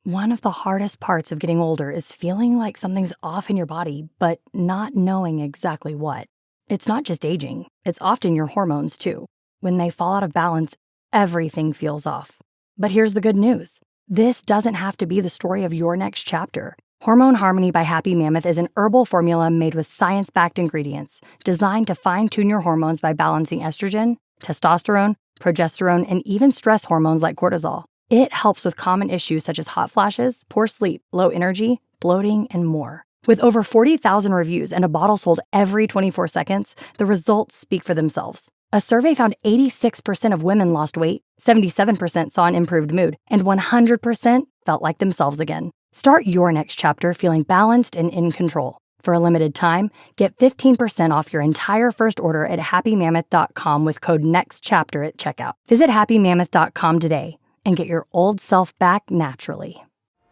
One of the hardest parts of getting older is feeling like something's off in your body, but not knowing exactly what. It's not just aging, it's often your hormones too. When they fall out of balance, everything feels off. But here's the good news. This doesn't have to be the story of your next chapter. Hormone Harmony by Happy Mammoth is an herbal formula made with science-backed ingredients designed to fine-tune your hormones by balancing estrogen, testosterone, progesterone, and even stress hormones like cortisol. It helps with common issues such as hot flashes, poor sleep, low energy, bloating, and more. With over 40,000 reviews and a bottle sold every 24 seconds, the results speak for themselves. A survey found 86% of women lost weight, 77% saw an improved mood, and 100% felt like themselves again. Start your next chapter feeling balanced and in control. For a limited time, get 15% off your entire first order at happymammoth.com with code NEXTCHAPTER at checkout. Visit happymammoth.com today and get your old self back naturally.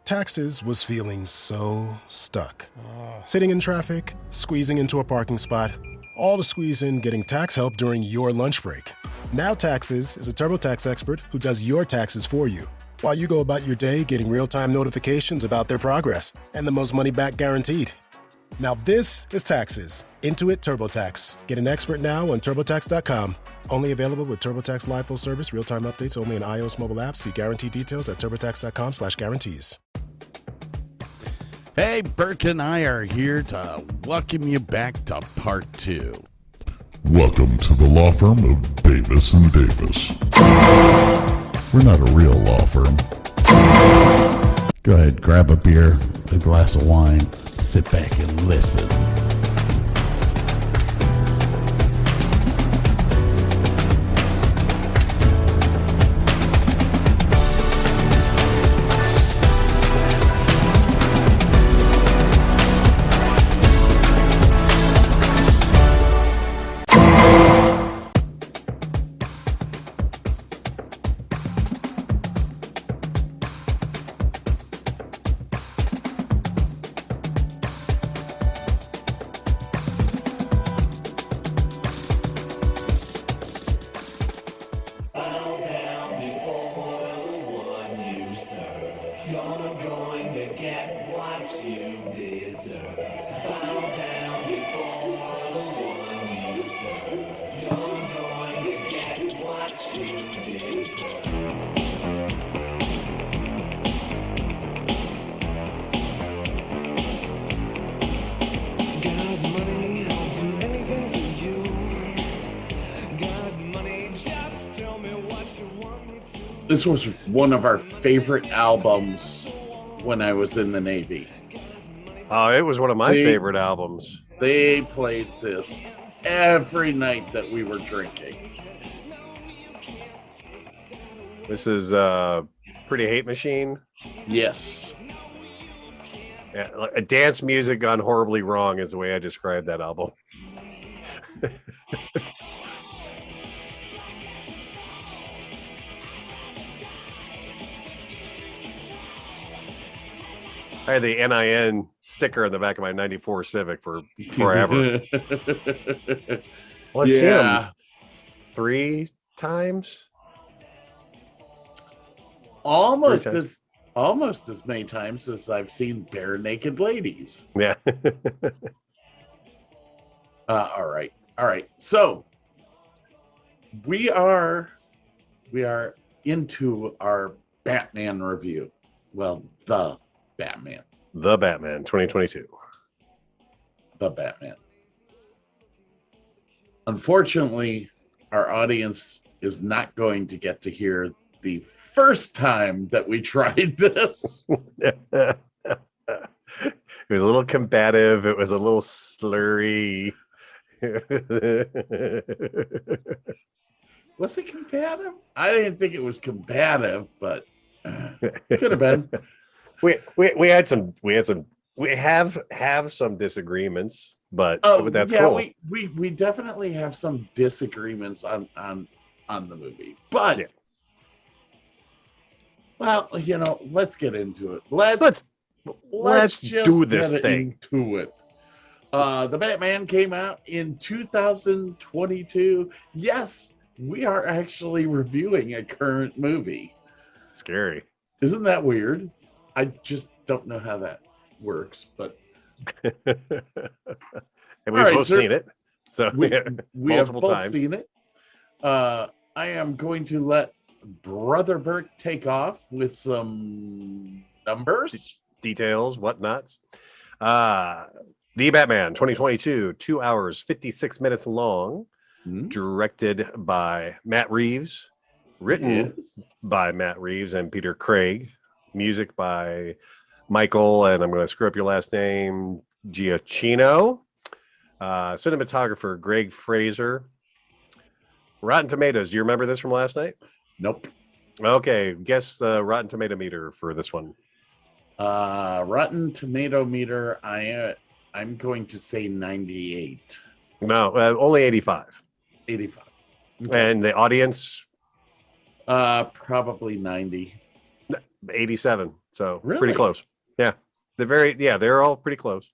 Taxes was feeling so stuck. Sitting in traffic, squeezing into a parking spot, all to squeeze in getting tax help during your lunch break. Now Taxes is a TurboTax expert who does your taxes for you, while you go about your day getting real-time notifications about their progress and the most money back guaranteed. Now this is Taxes. Intuit TurboTax. Get an expert now on TurboTax.com. Only available with TurboTax Live Full Service, real-time updates only in iOS mobile apps. See guarantee details at TurboTax.com/guarantees. Hey, Burke and I are here to welcome you back to part 2. Welcome to the law firm of Davis and Davis. We're not a real law firm. Go ahead, grab a beer, a glass of wine, sit back and listen. This was one of our favorite albums when I was in the Navy. It was one of my favorite albums. They played this every night that we were drinking. This is Pretty Hate Machine. Yes. Yeah, a dance music gone horribly wrong is the way I describe that album. I had the NIN sticker on the back of my 94 Civic for forever. Well, I've seen them 3 times. Almost as many times as I've seen Bare Naked Ladies. Yeah. All right. So we are into our Batman review. Well, the Batman 2022. The Batman. Unfortunately, our audience is not going to get to hear the first time that we tried this. It was a little combative. It was a little slurry. Was it combative? I didn't think it was combative, but could have been. We have some disagreements, but that's cool. We definitely have some disagreements on the movie, but well, let's get into it. Let's just do this thing. Into it. The Batman came out in 2022. Yes, we are actually reviewing a current movie. Scary. Isn't that weird? I just don't know how that works, but And we've All right, both sir. seen it. So we have multiple both times. seen it. I am going to let Brother Burke take off with some numbers. Details, whatnots. The Batman 2022, 2 hours, 56 minutes long, directed by Matt Reeves, written by Matt Reeves and Peter Craig, music by Michael, and I'm going to screw up your last name, Giacchino, cinematographer Greg Fraser. Rotten Tomatoes, do you remember this from last night? Nope. Okay, guess the Rotten Tomato meter for this one. Rotten Tomato meter, I'm going to say 98. No, only 85. 85. Okay. And the audience? Probably 90. 87. So Really? pretty close. Yeah. They're all pretty close.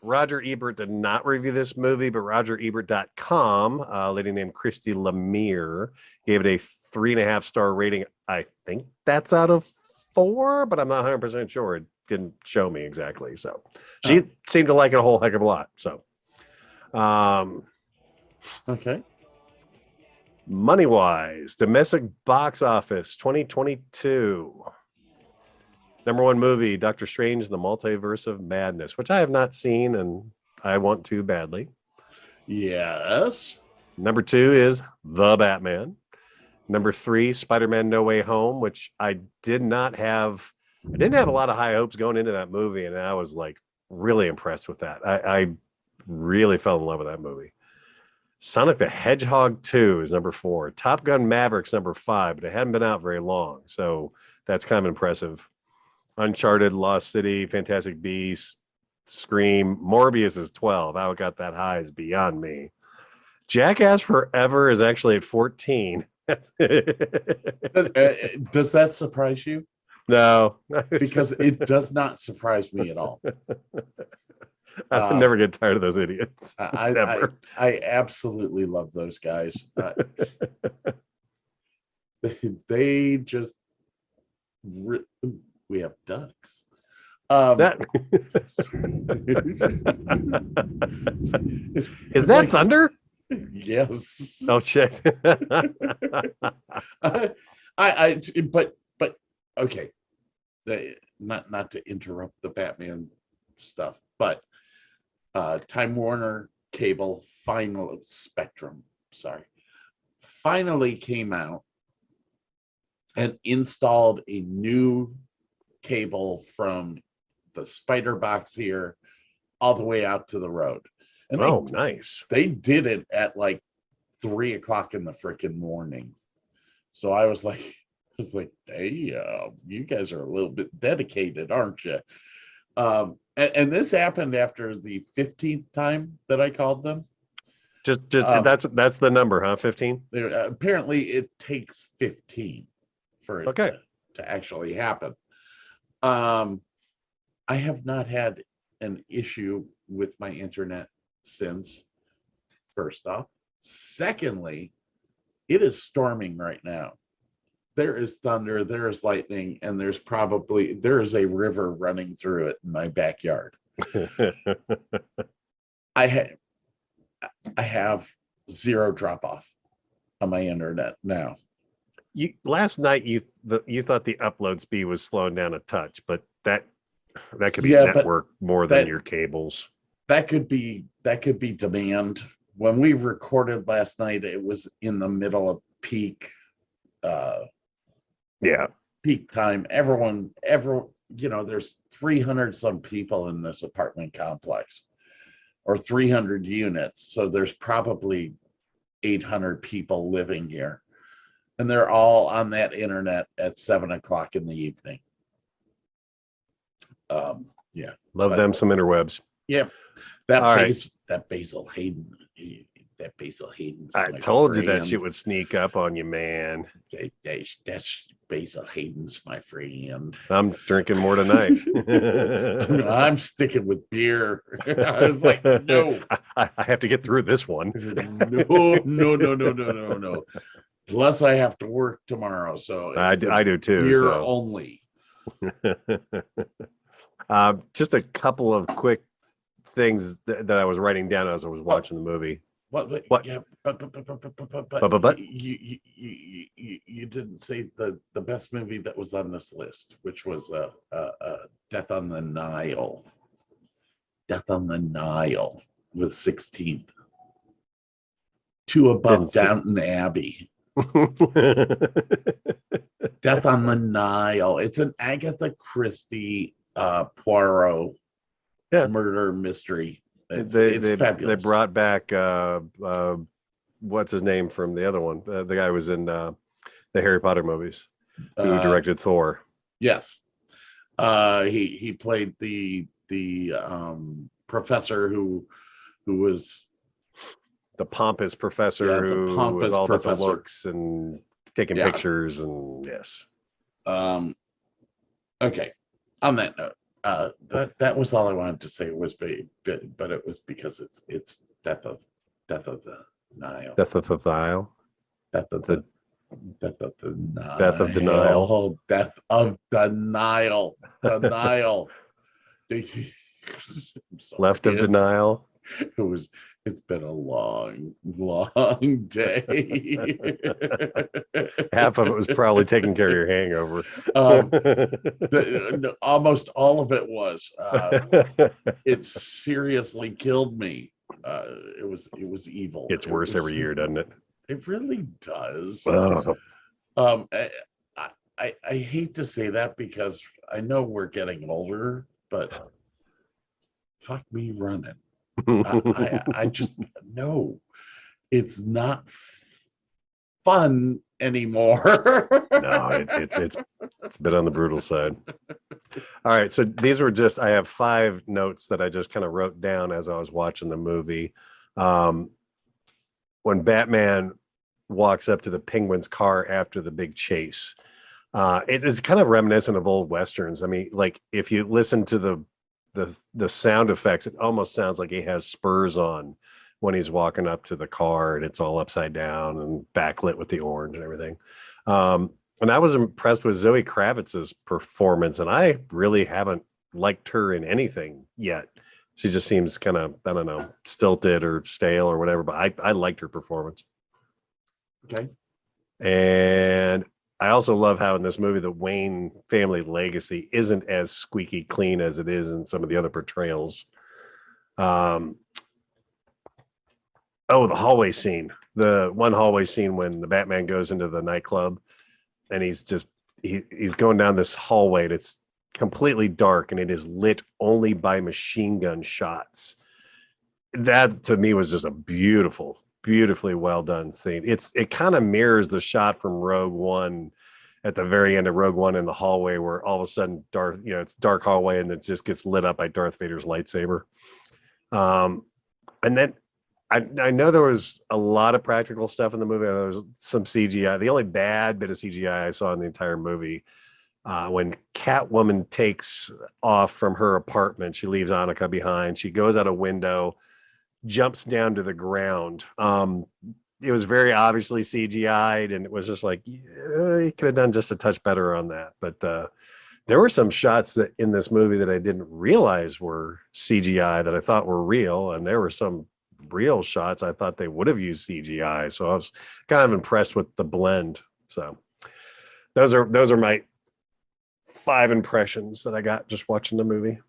Roger Ebert did not review this movie, but RogerEbert.com, a lady named Christy Lemire, gave it a 3.5 star rating. I think that's out of 4, but I'm not 100% sure. It didn't show me exactly. So she seemed to like it a whole heck of a lot. So, okay. Money wise, domestic box office 2022. Number 1 movie, Doctor Strange and the Multiverse of Madness, which I have not seen and I want to badly. Yes. Number 2 is The Batman. Number 3, Spider-Man No Way Home, which I didn't have a lot of high hopes going into that movie, and I was like really impressed with that. I really fell in love with that movie. Sonic the Hedgehog 2 is number 4. Top Gun Maverick's number 5, but it hadn't been out very long, so that's kind of impressive. Uncharted, Lost City, Fantastic Beasts, Scream, Morbius is 12. How it got that high is beyond me. Jackass Forever is actually at 14. Does that surprise you? No. Because it does not surprise me at all. I never get tired of those idiots. I absolutely love those guys. They just... We have ducks. Is that like, thunder? Yes. Oh shit. But okay. Not to interrupt the Batman stuff, but Time Warner Cable Spectrum finally came out and installed a new cable from the spider box here all the way out to the road. And nice. They did it at like 3 o'clock in the freaking morning. So I was like, hey, you guys are a little bit dedicated, aren't you? And this happened after the 15th time that I called them. Just that's the number, huh? 15? Apparently it takes 15 for it to actually happen. I have not had an issue with my internet since, first off. Secondly, it is storming right now. There is thunder, there is lightning, and there is a river running through it in my backyard. I have zero drop off on my internet now. Last night you thought the upload speed was slowing down a touch, but that could be network more than your cables. That could be demand. When we recorded last night, it was in the middle of peak peak time. Everyone, there's 300 some people in this apartment complex, or 300 units. So there's probably 800 people living here. And they're all on that internet at 7 o'clock in the evening. Love them some interwebs. Yeah. That Basil Hayden. That Basil Hayden. I told you that shit would sneak up on you, man. That's Basil Hayden's my friend. I'm drinking more tonight. I'm sticking with beer. I was like, no. I have to get through this one. No. Plus, I have to work tomorrow, so I do too. Beer so. only. Just a couple of quick things that I was writing down as I was watching the movie. What? Yeah, but you didn't say the best movie that was on this list, which was Death on the Nile. Death on the Nile was 16th. Two above Downton Abbey. Death on the Nile. It's an Agatha Christie Poirot murder mystery. It's fabulous. They brought back what's his name from the other one? The guy who was in the Harry Potter movies, who directed Thor. Yes, he played the professor who was the pompous professor who was all about the looks and taking pictures and yes. Okay. On that note, that was all I wanted to say was but it was because it's Death of the Nile. Death of the Nile. Death of the Nile. Death of denial. Oh, Death of the Nile. The Nile. Left of denial. It's been a long day. Half of it was probably taking care of your hangover. Almost all of it was. It seriously killed me. It was evil. It's worse every year, doesn't it? It really does. Oh. I hate to say that because I know we're getting older, but fuck me running. I just no, it's not fun anymore. No, it's been on the brutal side. All right, so these were just I have 5 notes that I just kind of wrote down as I was watching the movie. When Batman walks up to the Penguin's car after the big chase, it is kind of reminiscent of old westerns. I mean, like if you listen to the sound effects, it almost sounds like he has spurs on when he's walking up to the car and it's all upside down and backlit with the orange and everything. And I was impressed with Zoe Kravitz's performance, and I really haven't liked her in anything yet. She just seems kind of, I don't know, stilted or stale or whatever, but I liked her performance. Okay. And I also love how in this movie, the Wayne family legacy isn't as squeaky clean as it is in some of the other portrayals. The hallway scene. The one hallway scene when the Batman goes into the nightclub and he's going down this hallway and it's completely dark and it is lit only by machine gun shots. That to me was just a beautifully well done scene. It kind of mirrors the shot from Rogue One at the very end of Rogue One in the hallway where all of a sudden it's dark hallway and it just gets lit up by Darth Vader's lightsaber. And then I know there was a lot of practical stuff in the movie. I know there was some CGI. The only bad bit of CGI I saw in the entire movie, when Catwoman takes off from her apartment, she leaves Annika behind. She goes out a window, jumps down to the ground. It was very obviously CGI'd, and it was just like, you could have done just a touch better on that. But there were some shots that in this movie that I didn't realize were CGI that I thought were real, and there were some real shots I thought they would have used CGI. So I was kind of impressed with the blend. So those are my 5 impressions that I got just watching the movie.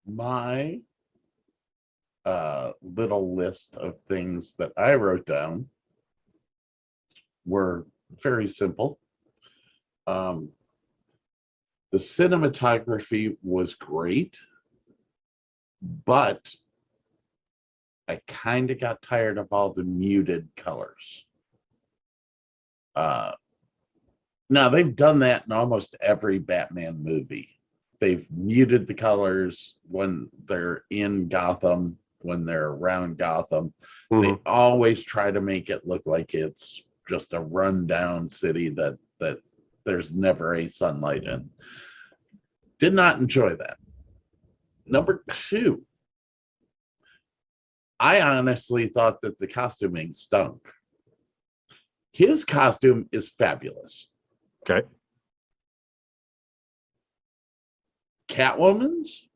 My little list of things that I wrote down were very simple. The cinematography was great, but I kind of got tired of all the muted colors. Now they've done that in almost every Batman movie. They've muted the colors when they're in Gotham, when they're around Gotham. Mm-hmm. They always try to make it look like it's just a rundown city that there's never a sunlight in. Did not enjoy that. Number 2, I honestly thought that the costuming stunk. His costume is fabulous. Okay. Catwoman's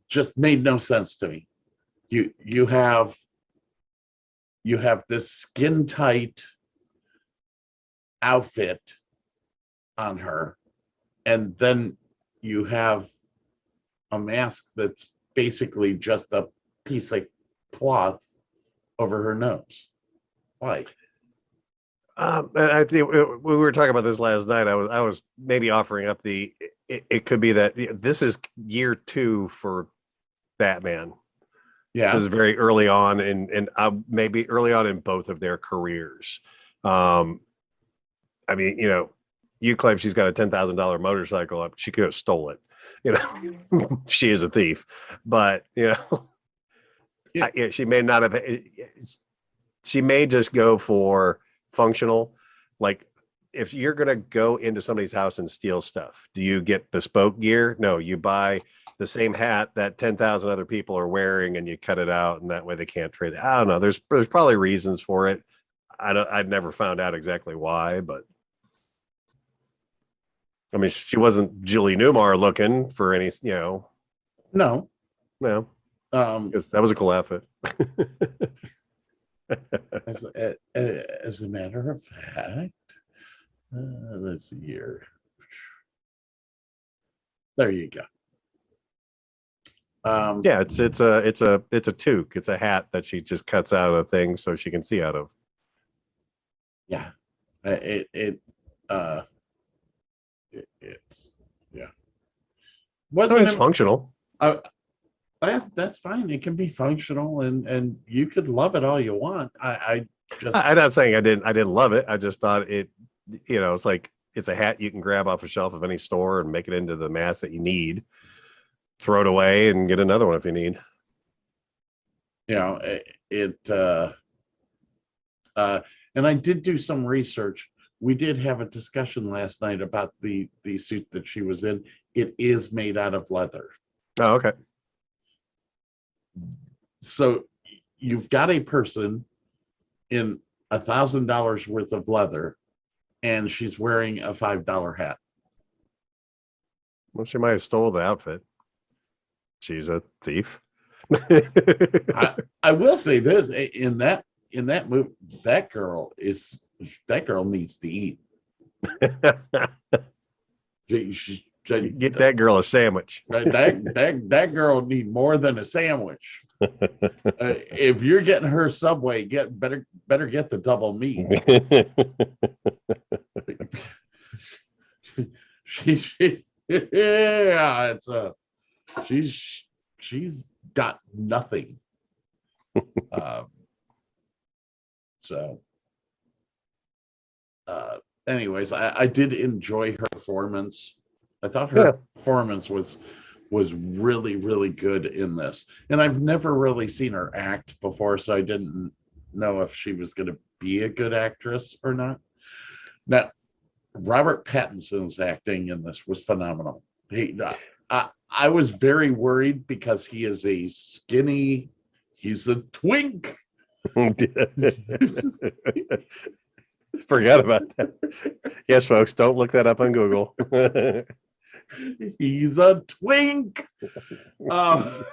just made no sense to me. You have this skin tight outfit on her, and then you have a mask that's basically just a piece of cloth over her nose. Why? And I think we were talking about this last night. I was maybe offering up it could be that this is year 2 for Batman. Yeah, This is very early on, and maybe early on in both of their careers. I mean, you claim she's got a $10,000 motorcycle. She could have stole it. She is a thief, but she may not have. She may just go for functional. Like, if you're gonna go into somebody's house and steal stuff, do you get bespoke gear? No, you buy the same hat that 10,000 other people are wearing, and you cut it out, and that way they can't trade it. I don't know. There's probably reasons for it. I've never found out exactly why, but I mean, she wasn't Julie Newmar looking for any, no. Because that was a cool outfit. As a matter of fact, let's see here. There you go. Yeah, it's a toque. It's a hat that she just cuts out of a thing so she can see out of. Yeah, it's yeah. It's functional. That's fine. It can be functional, and you could love it all you want. I'm not saying I didn't love it. I just thought it, it's like it's a hat you can grab off a shelf of any store and make it into the mask that you need. Throw it away and get another one if you need. And I did do some research. We did have a discussion last night about the suit that she was in. It is made out of leather. Oh, okay. So you've got a person in $1,000 worth of leather, and she's wearing a $5 hat. Well, she might have stole the outfit. She's a thief. I will say this: in that movie, that girl needs to eat. Get that girl a sandwich. That girl need more than a sandwich. If you're getting her Subway, better get the double meat. She's got nothing. Anyways, I did enjoy her performance. I thought her performance was really, really good in this. And I've never really seen her act before, so I didn't know if she was going to be a good actress or not. Now, Robert Pattinson's acting in this was phenomenal. I was very worried because he is a skinny, he's a twink. Forgot about that. Yes, folks, don't look that up on Google. He's a twink. But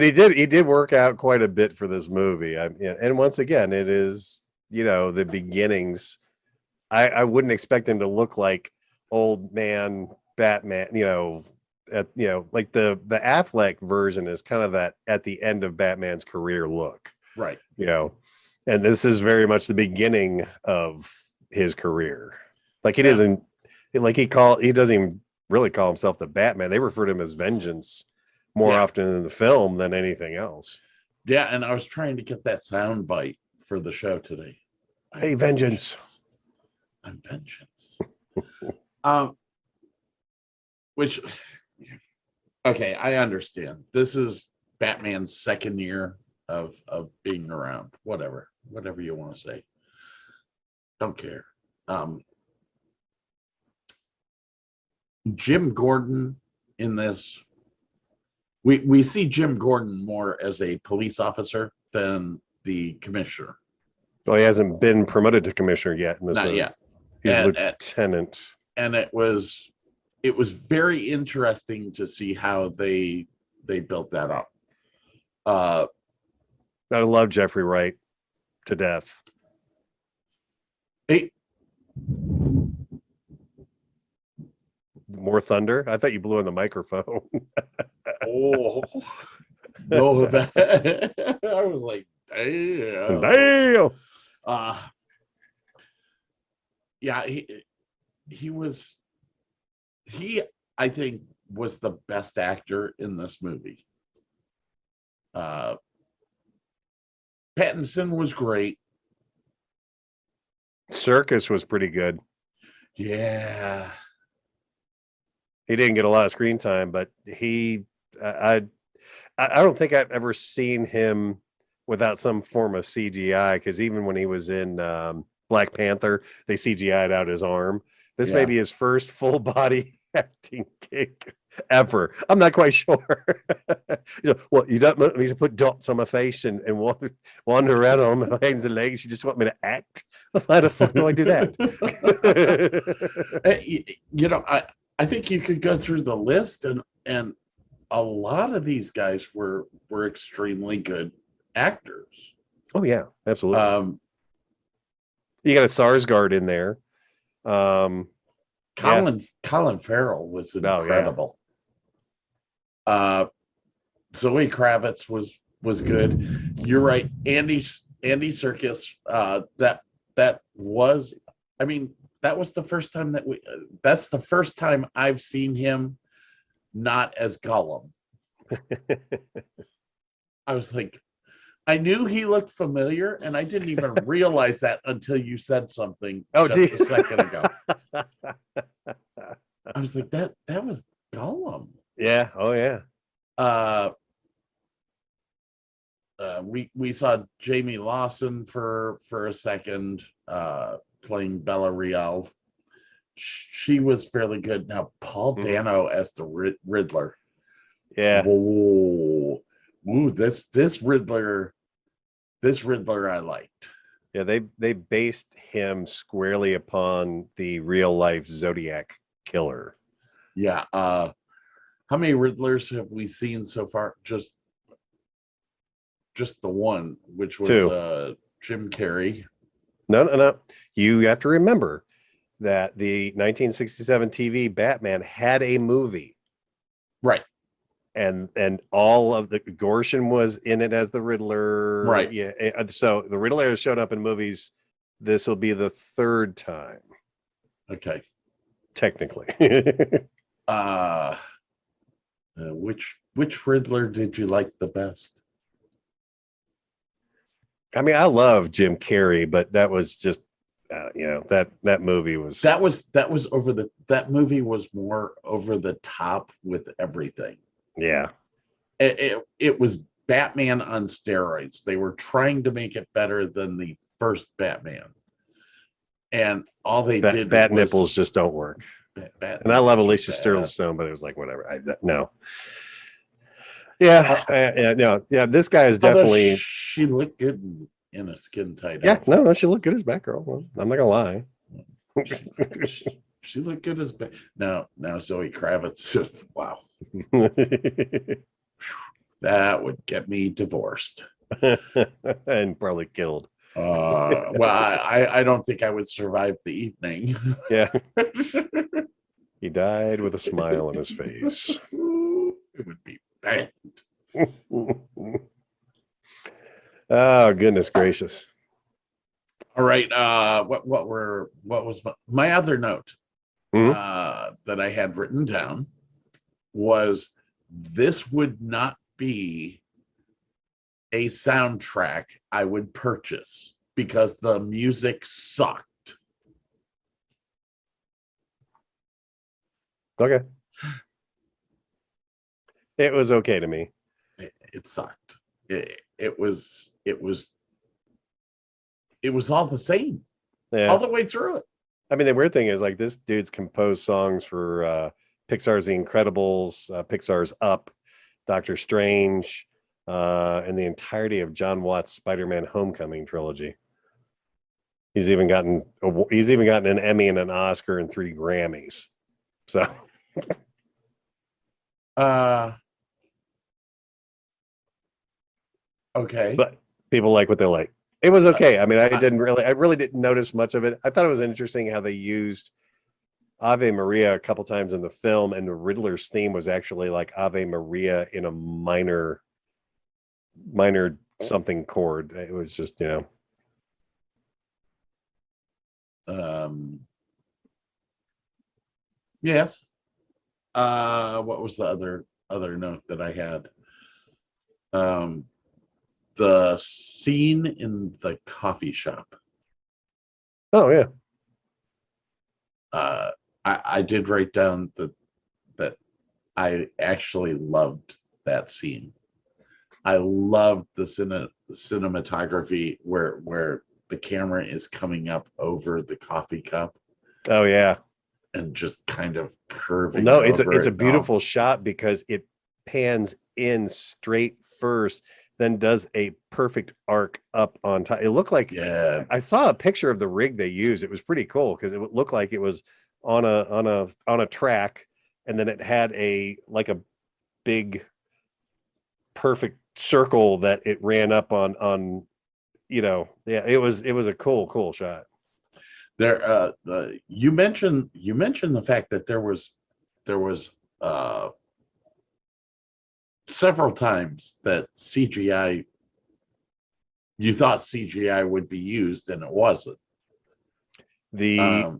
he did work out quite a bit for this movie. And once again, it is, the beginnings. I wouldn't expect him to look like old man Batman, like the Affleck version is kind of that at the end of Batman's career look. Right. And this is very much the beginning of his career. Like he doesn't even really call himself the Batman. They refer to him as Vengeance more often in the film than anything else. Yeah, and I was trying to get that sound bite for the show today. Hey, Vengeance. I'm Vengeance. Which, okay, I understand. This is Batman's second year of being around. Whatever you want to say. Don't care. Jim Gordon in this, we see Jim Gordon more as a police officer than the commissioner. Well, he hasn't been promoted to commissioner yet in this Not movie. yet. He's and, lieutenant. And it was very interesting to see how they built that up. I love Jeffrey Wright to death. More thunder? I thought you blew on the microphone. Oh no, that I was like, damn. Yeah, he I think was the best actor in this movie. Pattinson was great. Circus was pretty good. Yeah. He didn't get a lot of screen time, but I don't think I've ever seen him without some form of CGI, because even when he was in Black Panther, they CGI'd out his arm. This may be his first full body acting gig ever. I'm not quite sure. Well, you don't want me to put dots on my face and wander around on my hands and legs. You just want me to act? How the fuck do I do that? I think you could go through the list, and a lot of these guys were extremely good actors. Oh yeah, absolutely. You got a Sarsgaard in there. Colin Farrell was incredible. Zoe Kravitz was good. You're right, Andy Serkis. That was, I mean, that was the first time that's the first time I've seen him not as Gollum. I was like, I knew he looked familiar, and I didn't even realize that until you said something a second ago. I was like, that was Gollum. Yeah. Oh yeah. We saw Jamie Lawson for a second, playing Bella Real. She was fairly good. Now Paul Dano as the Riddler. Yeah. Whoa. Ooh, this Riddler I liked. Yeah, they based him squarely upon the real life Zodiac killer. Yeah. How many Riddlers have we seen so far? Just the one, which was Jim Carrey. No. You have to remember that the 1967 TV Batman had a movie. Right. And all of the Gorshin was in it as the Riddler. Right. Yeah. So the Riddler has showed up in movies. This will be the third time. Okay. Technically. Which Riddler did you like the best? I mean, I love Jim Carrey, but that was just that movie was that movie was more over the top with everything. Yeah. It was Batman on steroids. They were trying to make it better than the first Batman, and all they did bat nipples just don't work. And I love Alicia Silverstone, but it was like whatever. No. Yeah, no. This guy is definitely. She looked good in a skin tight. Yeah, outfit. No, she looked good as Batgirl. Well, I'm not gonna lie. She looked good as now Zoe Kravitz. Wow. That would get me divorced and probably killed. Well, I don't think I would survive the evening. Yeah. He died with a smile on his face. It would be bad. Oh, goodness gracious. All right. What was my other note that I had written down was this would not be a soundtrack I would purchase because the music sucked. Okay. It was okay to me. It sucked. It was all the same. Yeah. All the way through it. I mean, the weird thing is, like, this dude's composed songs for Pixar's The Incredibles, Pixar's Up, Doctor Strange, and the entirety of John Watts' Spider-Man Homecoming trilogy. He's even gotten an Emmy and an Oscar and 3 Grammys. So okay. But people like what they like. It was okay. I mean, I really didn't notice much of it. I thought it was interesting how they used Ave Maria a couple times in the film, and the Riddler's theme was actually like Ave Maria in a minor something chord. It was just, Yes. What was the other note that I had? The scene in the coffee shop. Oh yeah. I did write down that I actually loved that scene. I loved the cinematography where the camera is coming up over the coffee cup. Oh yeah. And just kind of curving. No, it's a beautiful shot because it pans in straight first, then does a perfect arc up on top. It looked like, I saw a picture of the rig they used. It was pretty cool because it looked like it was on a track, and then it had a big perfect circle that it ran up on. It was a cool shot. There, you mentioned the fact that there was several times that CGI, you thought CGI would be used and it wasn't. The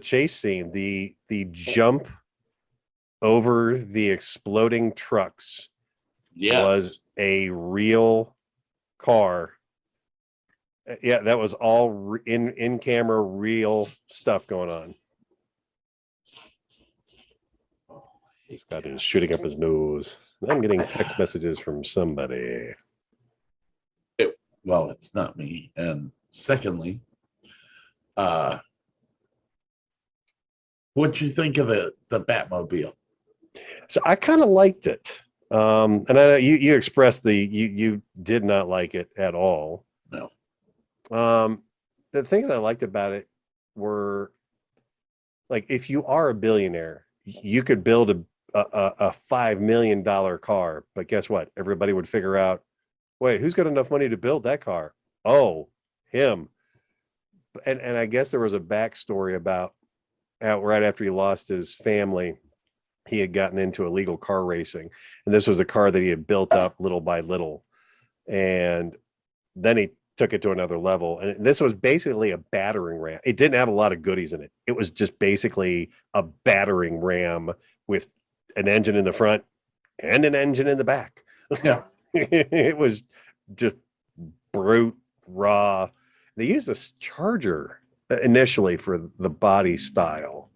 chase scene, the jump over the exploding trucks, was a real car. Yeah, that was all in camera, real stuff going on. Scott is shooting up his nose. I'm getting text messages from somebody. Well, it's not me. And secondly, what'd you think of the Batmobile? So I kind of liked it. And I know you expressed you did not like it at all. No. The things I liked about it were, like, if you are a billionaire, you could build a $5 million car, but guess what? Everybody would figure out, wait, who's got enough money to build that car? Oh, him. And I guess there was a backstory about how right after he lost his family, he had gotten into illegal car racing, and this was a car that he had built up little by little, and then he took it to another level. And this was basically a battering ram. It didn't have a lot of goodies in it. It was just basically a battering ram with an engine in the front and an engine in the back. Yeah. It was just brute, raw. They used this Charger initially for the body style.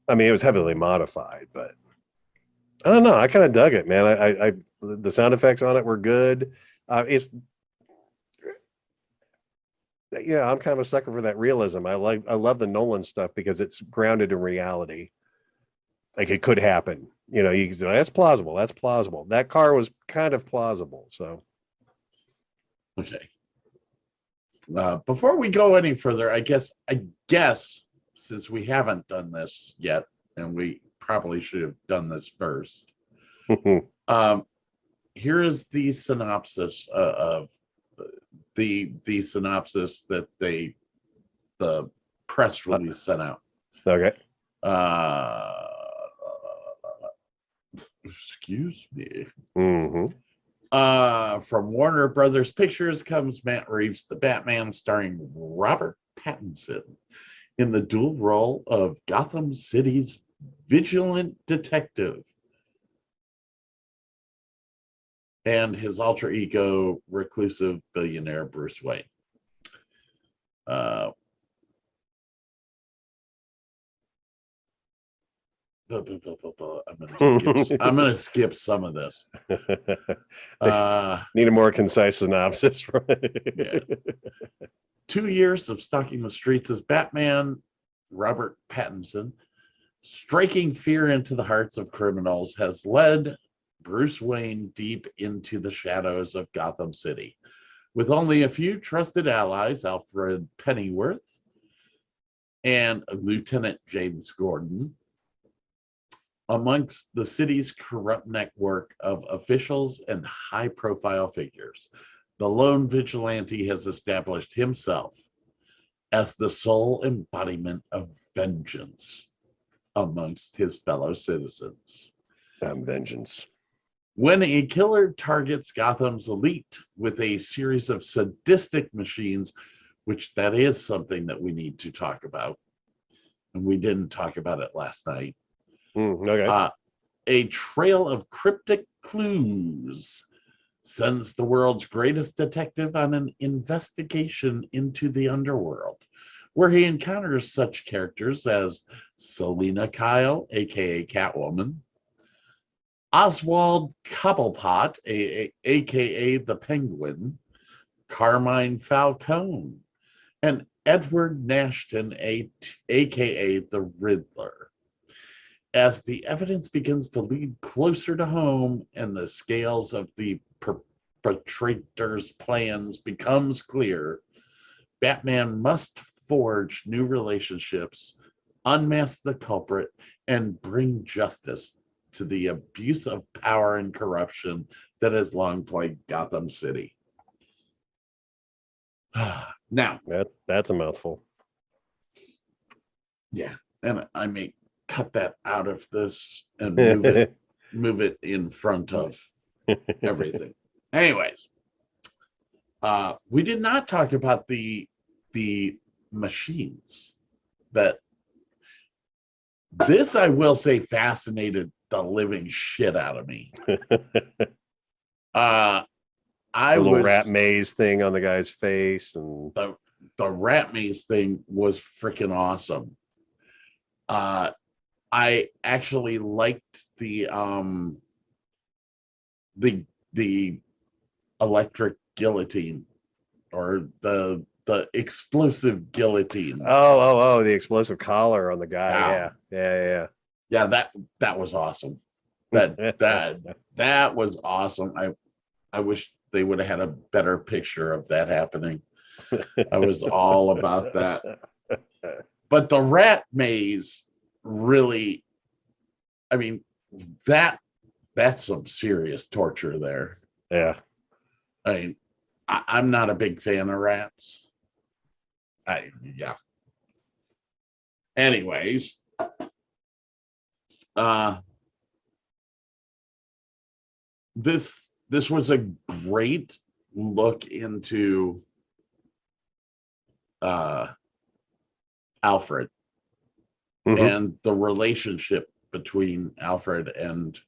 I mean, it was heavily modified, but I don't know. I kind of dug it, man. I the sound effects on it were good. I'm kind of a sucker for that realism. I love the Nolan stuff because it's grounded in reality. Like, it could happen. You can say, that's plausible. That's plausible. That car was kind of plausible. So, okay. Before we go any further, I guess since we haven't done this yet, and we probably should have done this first. Here is the synopsis of the synopsis that the press release sent out. Okay. Excuse me. Mm-hmm. From Warner Brothers Pictures comes Matt Reeves' The Batman, starring Robert Pattinson in the dual role of Gotham City's vigilant detective and his alter ego, reclusive billionaire Bruce Wayne. I'm gonna skip some of this. Need a more concise synopsis. Yeah. 2 years of stalking the streets as Batman, Robert Pattinson, striking fear into the hearts of criminals, has led Bruce Wayne deep into the shadows of Gotham City. With only a few trusted allies, Alfred Pennyworth and Lieutenant James Gordon, amongst the city's corrupt network of officials and high-profile figures, the lone vigilante has established himself as the sole embodiment of vengeance amongst his fellow citizens. Vengeance. When a killer targets Gotham's elite with a series of sadistic machines, which that is something that we need to talk about, and we didn't talk about it last night. Okay. A trail of cryptic clues sends the world's greatest detective on an investigation into the underworld, where he encounters such characters as Selina Kyle, aka Catwoman, Oswald Cobblepot, aka the Penguin, Carmine Falcone, and Edward Nashton, aka the Riddler. As the evidence begins to lead closer to home and the scales of the perpetrator's plans becomes clear, Batman must forge new relationships, unmask the culprit, and bring justice to the abuse of power and corruption that has long plagued Gotham City. Now, that's a mouthful. Yeah, and I may cut that out of this and move it in front of everything. Anyways, we did not talk about the machines. That this, I will say, fascinated the living shit out of me. I the little was rat maze thing on the guy's face, and the rat maze thing was freaking awesome. I actually liked the electric guillotine, or the explosive guillotine. Oh, the explosive collar on the guy. Yeah. Yeah, that was awesome. That was awesome. I wish they would have had a better picture of that happening. I was all about that. But the rat maze really, I mean, that's some serious torture there. Yeah. I mean, I'm not a big fan of rats. Anyways, this was a great look into Alfred and the relationship between Alfred and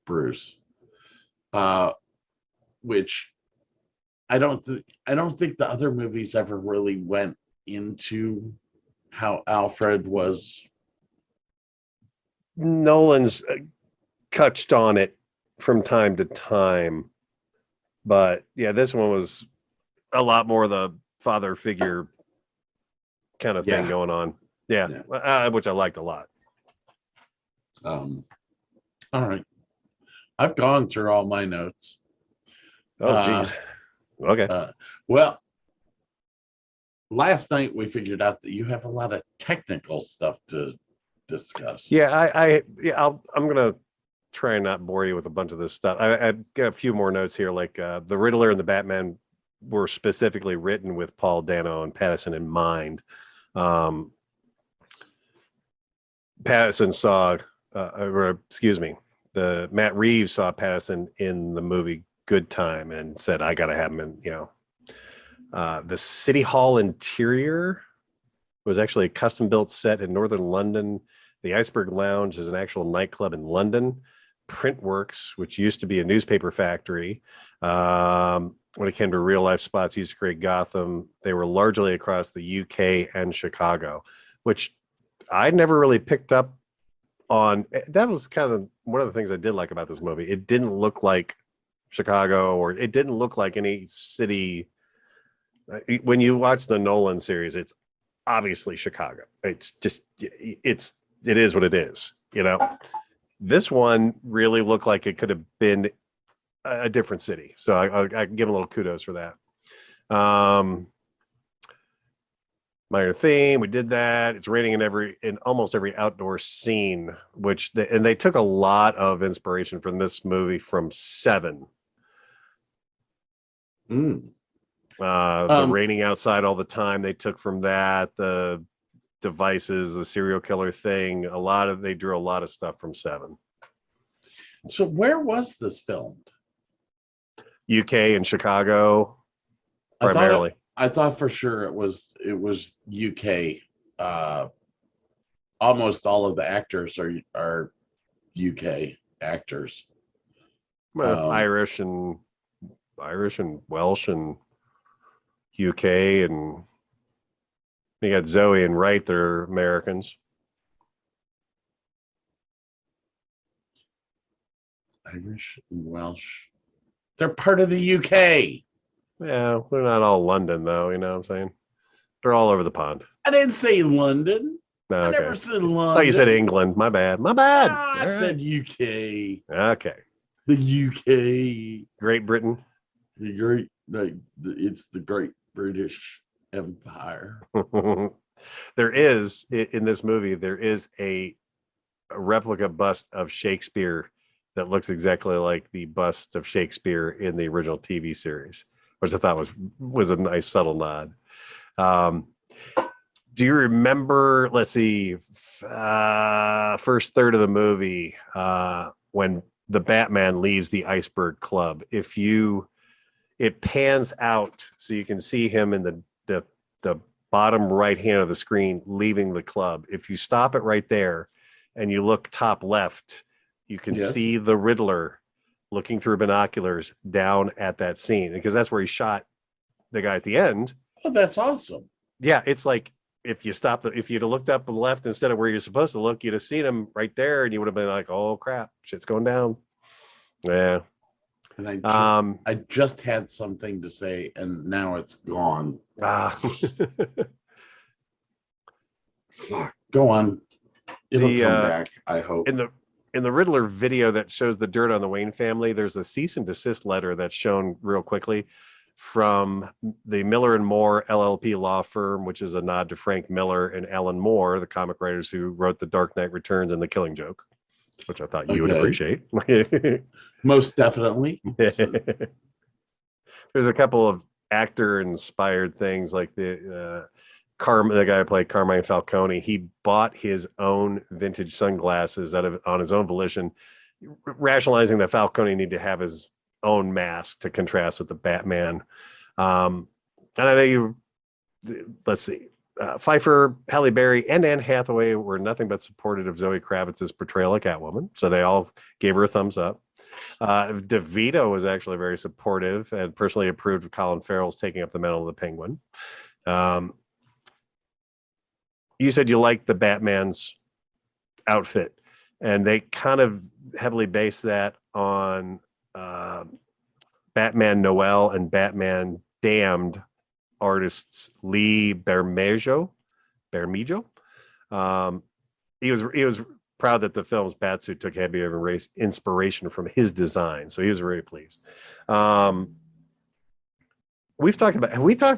Bruce, which I don't think the other movies ever really went into how Alfred was. Nolan's touched on it from time to time, but yeah, this one was a lot more the father figure kind of thing going on. Which I liked a lot. All right, I've gone through all my notes. Oh geez. Okay. Well, last night we figured out that you have a lot of technical stuff to discuss. Yeah, I'm gonna try and not bore you with a bunch of this stuff. I've got a few more notes here, like the Riddler and the Batman were specifically written with Paul Dano and Pattinson in mind. Pattinson saw, Matt Reeves saw Pattinson in the movie Good Time and said, I got to have him in, the City Hall interior was actually a custom built set in northern London. The Iceberg Lounge is an actual nightclub in London. Printworks, which used to be a newspaper factory, when it came to real life spots used to create Gotham, they were largely across the UK and Chicago, which I never really picked up on. That was kind of one of the things I did like about this movie. It didn't look like Chicago, or it didn't look like any city. When you watch the Nolan series, it's obviously Chicago. It's just, it is what it is, This one really looked like it could have been a different city. So I can give him a little kudos for that. Minor theme, we did that. It's raining in almost every outdoor scene, and they took a lot of inspiration from this movie from Seven. The raining outside all the time, they took from that. The devices, the serial killer thing, they drew a lot of stuff from Seven. So where was this filmed? UK and Chicago primarily. I thought for sure it was UK. Almost all of the actors are UK actors. Irish and Welsh and UK, and you got Zoe and Wright, they're Americans. Irish and Welsh. They're part of the UK. Yeah, they're not all London though, you know what I'm saying? They're all over the pond. I didn't say London. No, I okay. never said London. Oh, you said England. My bad. I said UK. Okay. The UK. Great Britain. It's the Great British Empire. There is, in this movie, there is a replica bust of Shakespeare that looks exactly like the bust of Shakespeare in the original TV series, which I thought was a nice subtle nod. Do you remember, let's see, first third of the movie, when the Batman leaves the Iceberg Club? It pans out so you can see him in the bottom right hand of the screen leaving the club. If you stop it right there and you look top left, you can see the Riddler looking through binoculars down at that scene, because that's where he shot the guy at the end. Oh, that's awesome. Yeah, it's like, if you'd have looked up and left instead of where you're supposed to look, you'd have seen him right there, and you would have been like, "Oh crap, shit's going down." Yeah. And I just had something to say, and now it's gone. Go on. It'll come back, I hope. In the Riddler video that shows the dirt on the Wayne family, there's a cease and desist letter that's shown real quickly from the Miller and Moore LLP law firm, which is a nod to Frank Miller and Alan Moore, the comic writers who wrote The Dark Knight Returns and The Killing Joke, which I thought you would appreciate. Most definitely. There's a couple of actor-inspired things, like the guy who played Carmine Falcone. He bought his own vintage sunglasses on his own volition, rationalizing that Falcone needed to have his own mask to contrast with the Batman. And I know let's see, Pfeiffer, Halle Berry, and Anne Hathaway were nothing but supportive of Zoe Kravitz's portrayal of Catwoman, so they all gave her a thumbs up. DeVito was actually very supportive and personally approved of Colin Farrell's taking up the mantle of the Penguin. You said you liked the Batman's outfit, and they kind of heavily based that on Batman Noel and Batman Damned artists Lee Bermejo. He was proud that the film's Batsuit took heavy inspiration from his design, so he was very pleased. Have we talked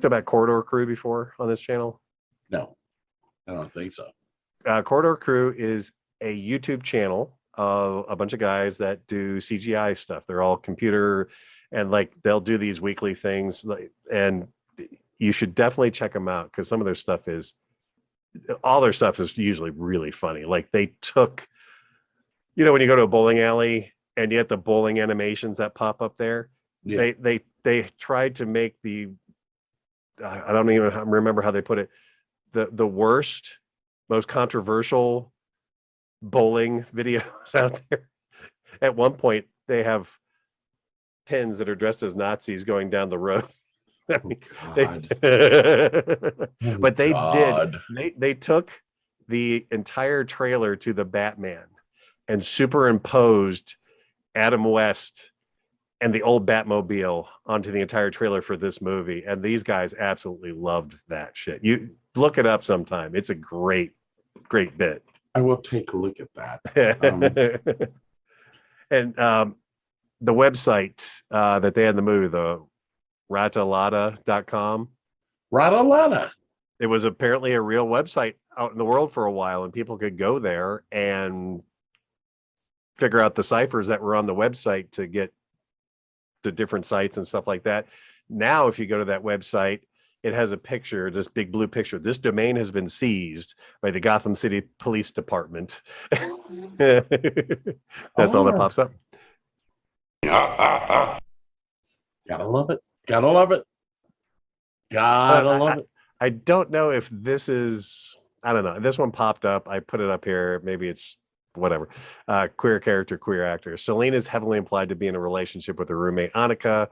about Corridor Crew before on this channel? No, I don't think so. Corridor Crew is a YouTube channel of a bunch of guys that do CGI stuff. They're all computer, and they'll do these weekly things, and you should definitely check them out, because some of their stuff is usually really funny. Like, they took, when you go to a bowling alley and you get the bowling animations that pop up there, they tried to make I don't even remember how they put it, the worst, most controversial bowling videos out there. At one point, they have pins that are dressed as Nazis going down the road. I mean, they took the entire trailer to the Batman and superimposed Adam West and the old Batmobile onto the entire trailer for this movie, and these guys absolutely loved that shit. You look it up sometime. It's a great bit. I will take a look at that. And the website that they had in the movie, the ratalada.com. Ratalada. It was apparently a real website out in the world for a while, and people could go there and figure out the ciphers that were on the website to get to different sites and stuff like that. Now, if you go to that website, it has a picture, this big blue picture. This domain has been seized by the Gotham City Police Department. That's all that pops up. Gotta love it. Gotta love it. Gotta love it. I don't know if this is, I don't know. This one popped up. I put it up here. Maybe it's whatever. Queer character, queer actor. Selena is heavily implied to be in a relationship with her roommate Annika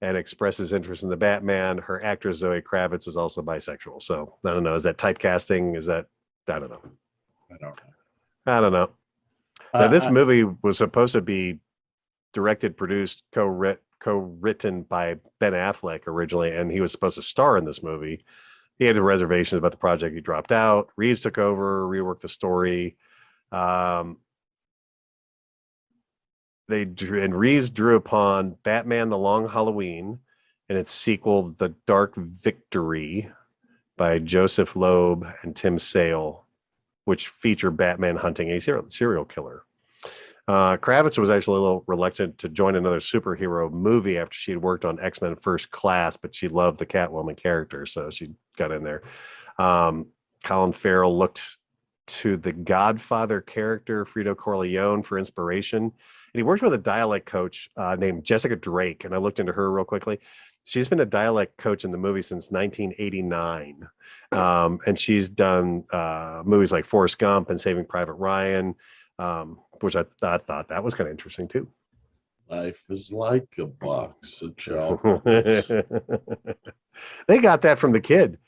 and expresses interest in the Batman. Her actress Zoe Kravitz is also bisexual. So I don't know. Is that typecasting? Is that, I don't know. I don't know. Now, this movie was supposed to be directed, produced, co-written by Ben Affleck originally, and he was supposed to star in this movie. He had reservations about the project. He dropped out. Reeves took over, reworked the story. Reeves drew upon Batman: The Long Halloween and its sequel, The Dark Victory, by Joseph Loeb and Tim Sale, which featured Batman hunting a serial killer. Kravitz was actually a little reluctant to join another superhero movie after she'd worked on X-Men First Class, but she loved the Catwoman character, so she got in there. Colin Farrell looked to the Godfather character, Fredo Corleone, for inspiration. And he worked with a dialect coach named Jessica Drake, and I looked into her real quickly. She's been a dialect coach in the movie since 1989. And she's done movies like Forrest Gump and Saving Private Ryan, which I thought that was kind of interesting too. Life is like a box of chocolates. They got that from the kid.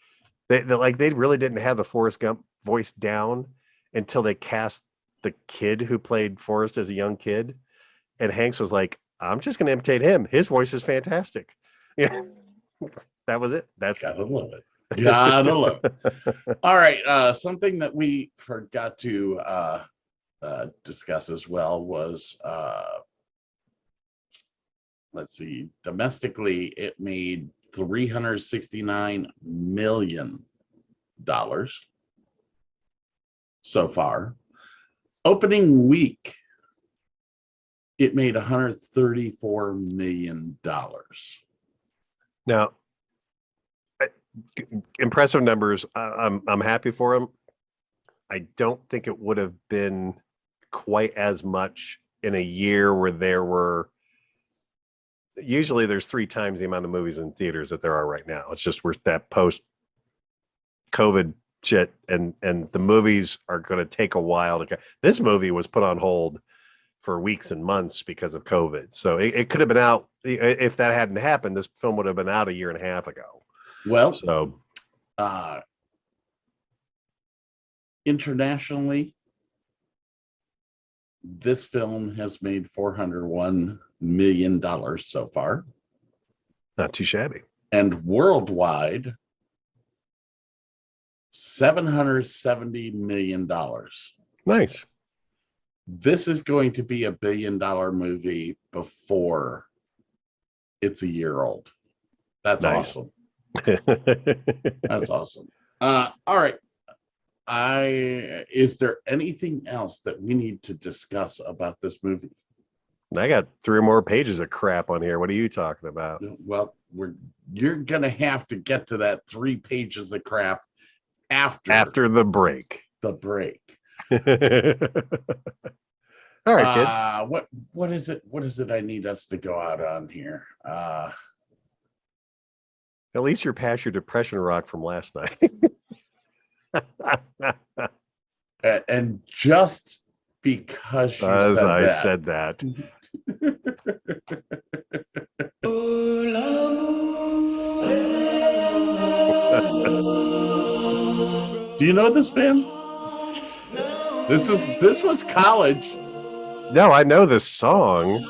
They really didn't have the Forrest Gump voice down until they cast the kid who played Forrest as a young kid. And Hanks was like, I'm just going to imitate him. His voice is fantastic. Yeah, that was it. That's gotta love it. Gotta love it. All right. Something that we forgot to discuss as well was, let's see, domestically, it made $369 million so far. Opening week, it made $134 million. Now, impressive numbers. I'm happy for them. I don't think it would have been quite as much in a year where there were, usually there's 3 times the amount of movies in theaters that there are right now. It's just we're that post COVID shit, and the movies are going to take a while to. This movie was put on hold for weeks and months because of COVID. So it could have been out, if that hadn't happened, this film would have been out a year and a half ago. Well, so internationally, this film has made $401 million so far. Not too shabby. And worldwide, $770 million. Nice. This is going to be $1 billion movie before it's a year old. That's nice. Awesome. That's awesome. All right. Is there anything else that we need to discuss about this movie? I got 3 more pages of crap on here. What are you talking about? Well, you're gonna have to get to that 3 pages of crap after the break. The break. All right, kids. What is it? What is it I need us to go out on here? At least you're past your depression rock from last night. And just because you said that. Do you know this band? This was college. No, I know this song.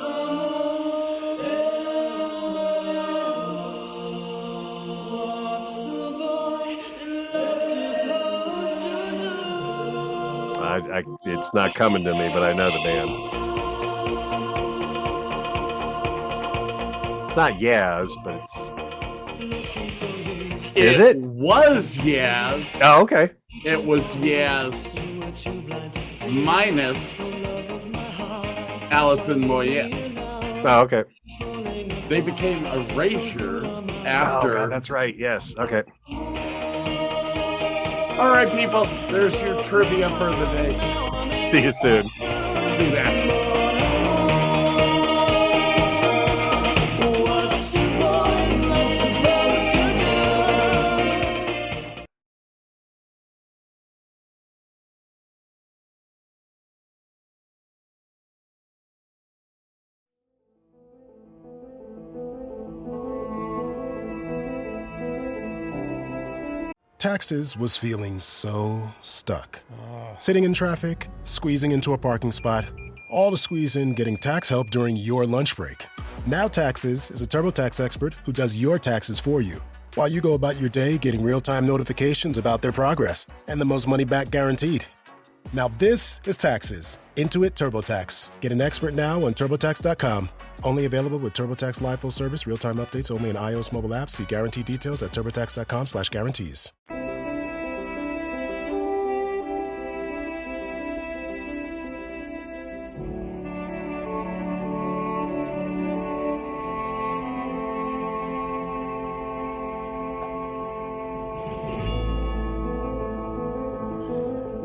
It's not coming to me, but I know the band. not Yaz, but It it was Yaz. Oh, okay. It was Yaz minus Alison Moyet. Oh, okay. They became Erasure Oh, after. God, that's right. Yes. Okay. All right, people. There's your trivia for the day. See you soon. Do that. Taxes was feeling so stuck. Sitting in traffic, squeezing into a parking spot, all to squeeze in getting tax help during your lunch break. Now Taxes is a TurboTax expert who does your taxes for you, while you go about your day getting real-time notifications about their progress and the most money back guaranteed. Now this is Taxes, Intuit TurboTax. Get an expert now on TurboTax.com. Only available with TurboTax Live Full Service, real-time updates only in iOS mobile apps. See guarantee details at TurboTax.com/guarantees.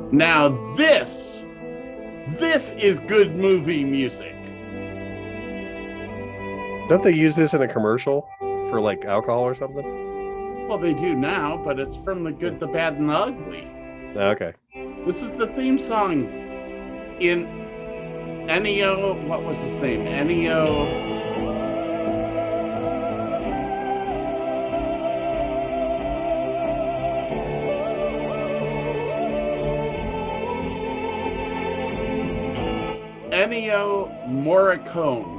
Now this is good movie music. Don't they use this in a commercial for like alcohol or something? Well, they do now, but it's from The Good, the Bad, and the Ugly. Okay. This is the theme song in Ennio. What was his name? Ennio. Ennio Morricone.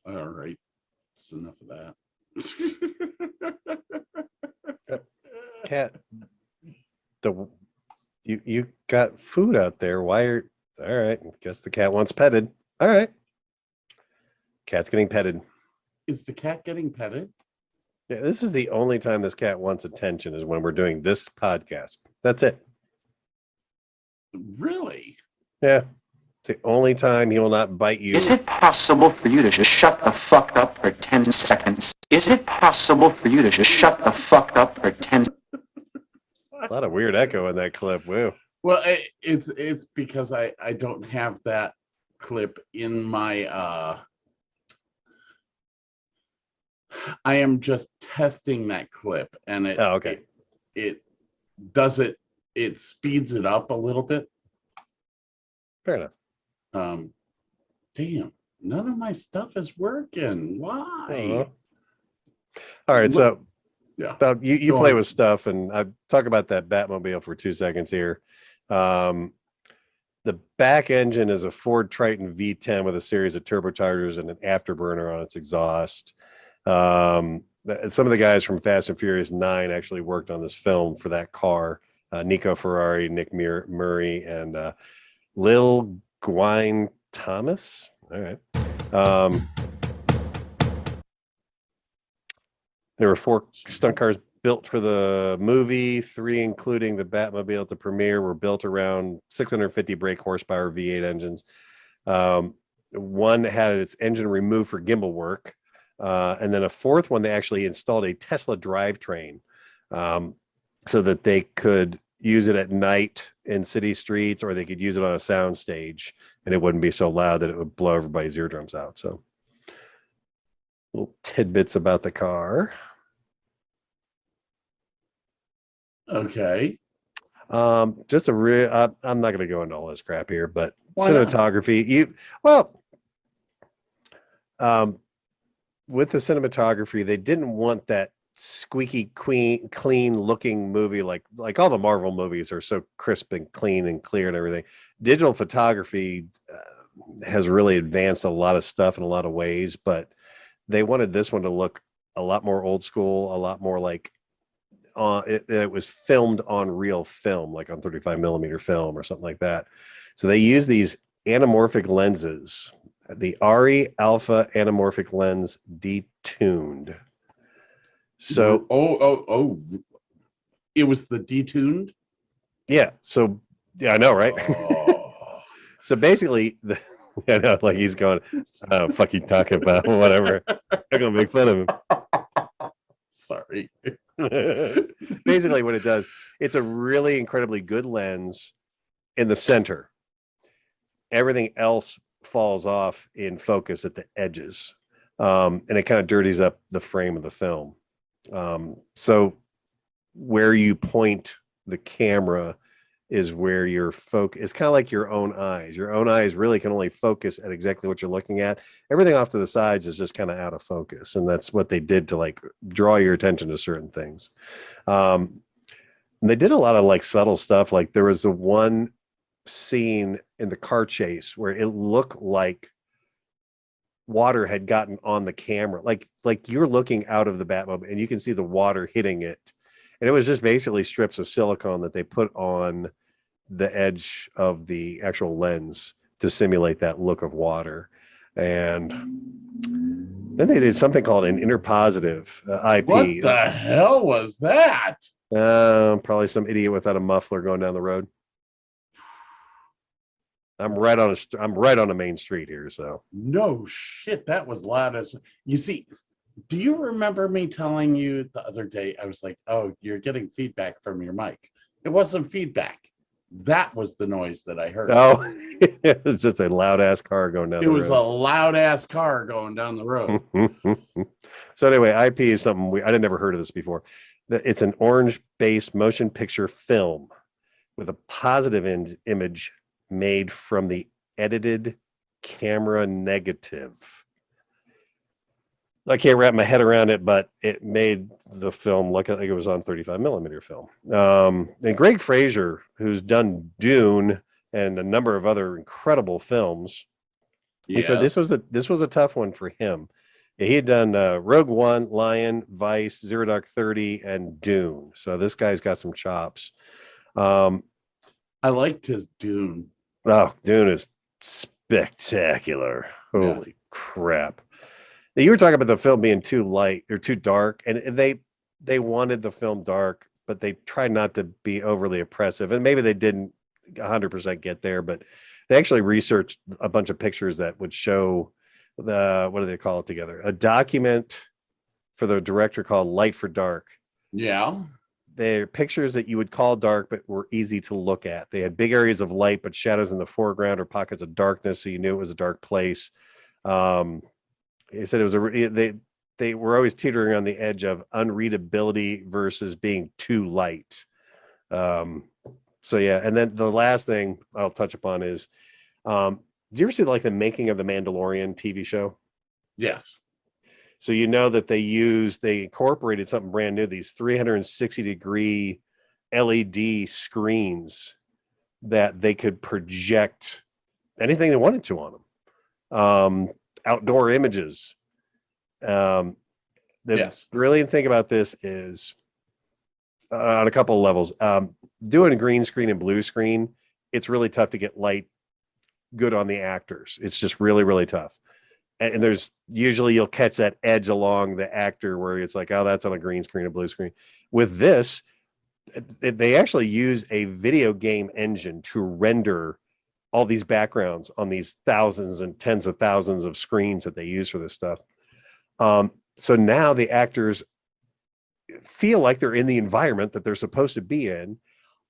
All right, that's enough of that. Cat, you got food out there. Why are all right? Guess the cat wants petted. All right. Cat's getting petted. Is the cat getting petted? Yeah, this is the only time this cat wants attention is when we're doing this podcast. That's it. Really? Yeah. It's the only time he will not bite you. Is it possible for you to just shut the fuck up for 10 seconds? Is it possible for you to just shut the fuck up for 10 A lot of weird echo in that clip. Woo. Well, it's because I don't have that clip in my I am just testing that clip, and it does it speeds it up a little bit. Fair enough. Damn, none of my stuff is working. Why? All right, so yeah, you play with stuff, and I talk about that Batmobile for 2 seconds here. The back engine is a Ford Triton V10 with a series of turbochargers and an afterburner on its exhaust. Some of the guys from Fast and Furious 9 actually worked on this film for that car. Nico Ferrari, Nick Murray, and Lil Gwyn Thomas. All right. There were 4 stunt cars built for the movie. 3, including the Batmobile at the premiere, were built around 650 brake horsepower V8 engines. One had its engine removed for gimbal work. And then a 4th one, they actually installed a Tesla drivetrain so that they could use it at night in city streets, or they could use it on a sound stage and it wouldn't be so loud that it would blow everybody's eardrums out. So little tidbits about the car. Okay. Just a real. I'm not going to go into all this crap here, but Why not? cinematography. With the cinematography, they didn't want that squeaky clean looking movie like all the Marvel movies are so crisp and clean and clear and everything. Digital photography has really advanced a lot of stuff in a lot of ways, but they wanted this one to look a lot more old school, a lot more like it was filmed on real film, like on 35 millimeter film or something like that. So they use these anamorphic lenses, the ARRI alpha anamorphic lens detuned. So it was the detuned. Yeah. So yeah, I know, right? Oh. So basically, I know, like he's going, oh, fuck you talking about whatever. I'm gonna make fun of him. Sorry. Basically, what it does, it's a really incredibly good lens in the center. Everything else falls off in focus at the edges, and it kind of dirties up the frame of the film. So where you point the camera is where your focus. It's kind of like your own eyes. Your own eyes really can only focus at exactly what you're looking at. Everything off to the sides is just kind of out of focus, and that's what they did to like draw your attention to certain things. And they did a lot of like subtle stuff. Like there was the one scene in the car chase where it looked like water had gotten on the camera, like you're looking out of the Batmobile and you can see the water hitting it, and it was just basically strips of silicone that they put on the edge of the actual lens to simulate that look of water. And then they did something called an interpositive IP. What the hell was that? Probably some idiot without a muffler going down the road. I'm right on a main street here, so. No shit, that was loud as. You see, do you remember me telling you the other day? I was like, "Oh, you're getting feedback from your mic." It wasn't feedback. That was the noise that I heard. Oh, it was just a loud ass car going down the road. It was a loud ass car going down the road. So anyway, IP is something I never heard of this before. It's an orange-based motion picture film with a positive image made from the edited camera negative. I can't wrap my head around it, but it made the film look like it was on 35 millimeter film. And Greg Fraser, who's done Dune and a number of other incredible films, he said this was a tough one for him. He had done Rogue One, Lion, Vice, Zero Dark 30, and Dune. So this guy's got some chops. I liked his Dune. Oh, Dune is spectacular. Holy crap. Now, you were talking about the film being too light or too dark, and they wanted the film dark, but they tried not to be overly oppressive. And maybe they didn't 100% get there, but they actually researched a bunch of pictures that would show what do they call it together? A document for the director called Light for Dark. Yeah. They're pictures that you would call dark, but were easy to look at. They had big areas of light, but shadows in the foreground or pockets of darkness, so you knew it was a dark place. He said it was they were always teetering on the edge of unreadability versus being too light. So yeah, and then the last thing I'll touch upon is, do you ever see like the making of the Mandalorian TV show? Yes. So you know that they incorporated something brand new, these 360-degree LED screens that they could project anything they wanted to on them. Outdoor images. The brilliant thing about this is on a couple of levels. Doing green screen and blue screen, it's really tough to get light good on the actors. It's just really, really tough. And there's usually you'll catch that edge along the actor where it's like, oh, that's on a green screen, a blue screen. With this, they actually use a video game engine to render all these backgrounds on these thousands and tens of thousands of screens that they use for this stuff. So now the actors feel like they're in the environment that they're supposed to be in.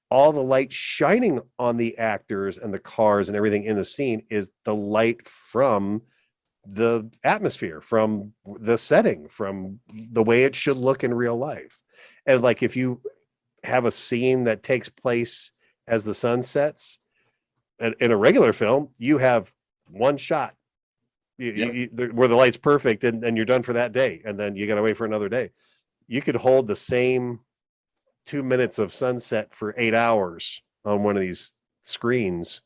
All the light shining on the actors and the cars and everything in the scene is the light from the atmosphere, from the setting, from the way it should look in real life. And like if you have a scene that takes place as the sun sets. And in a regular film, you have one shot where the light's perfect and you're done for that day. And then you got to wait for another day. You could hold the same 2 minutes of sunset for 8 hours on one of these screens,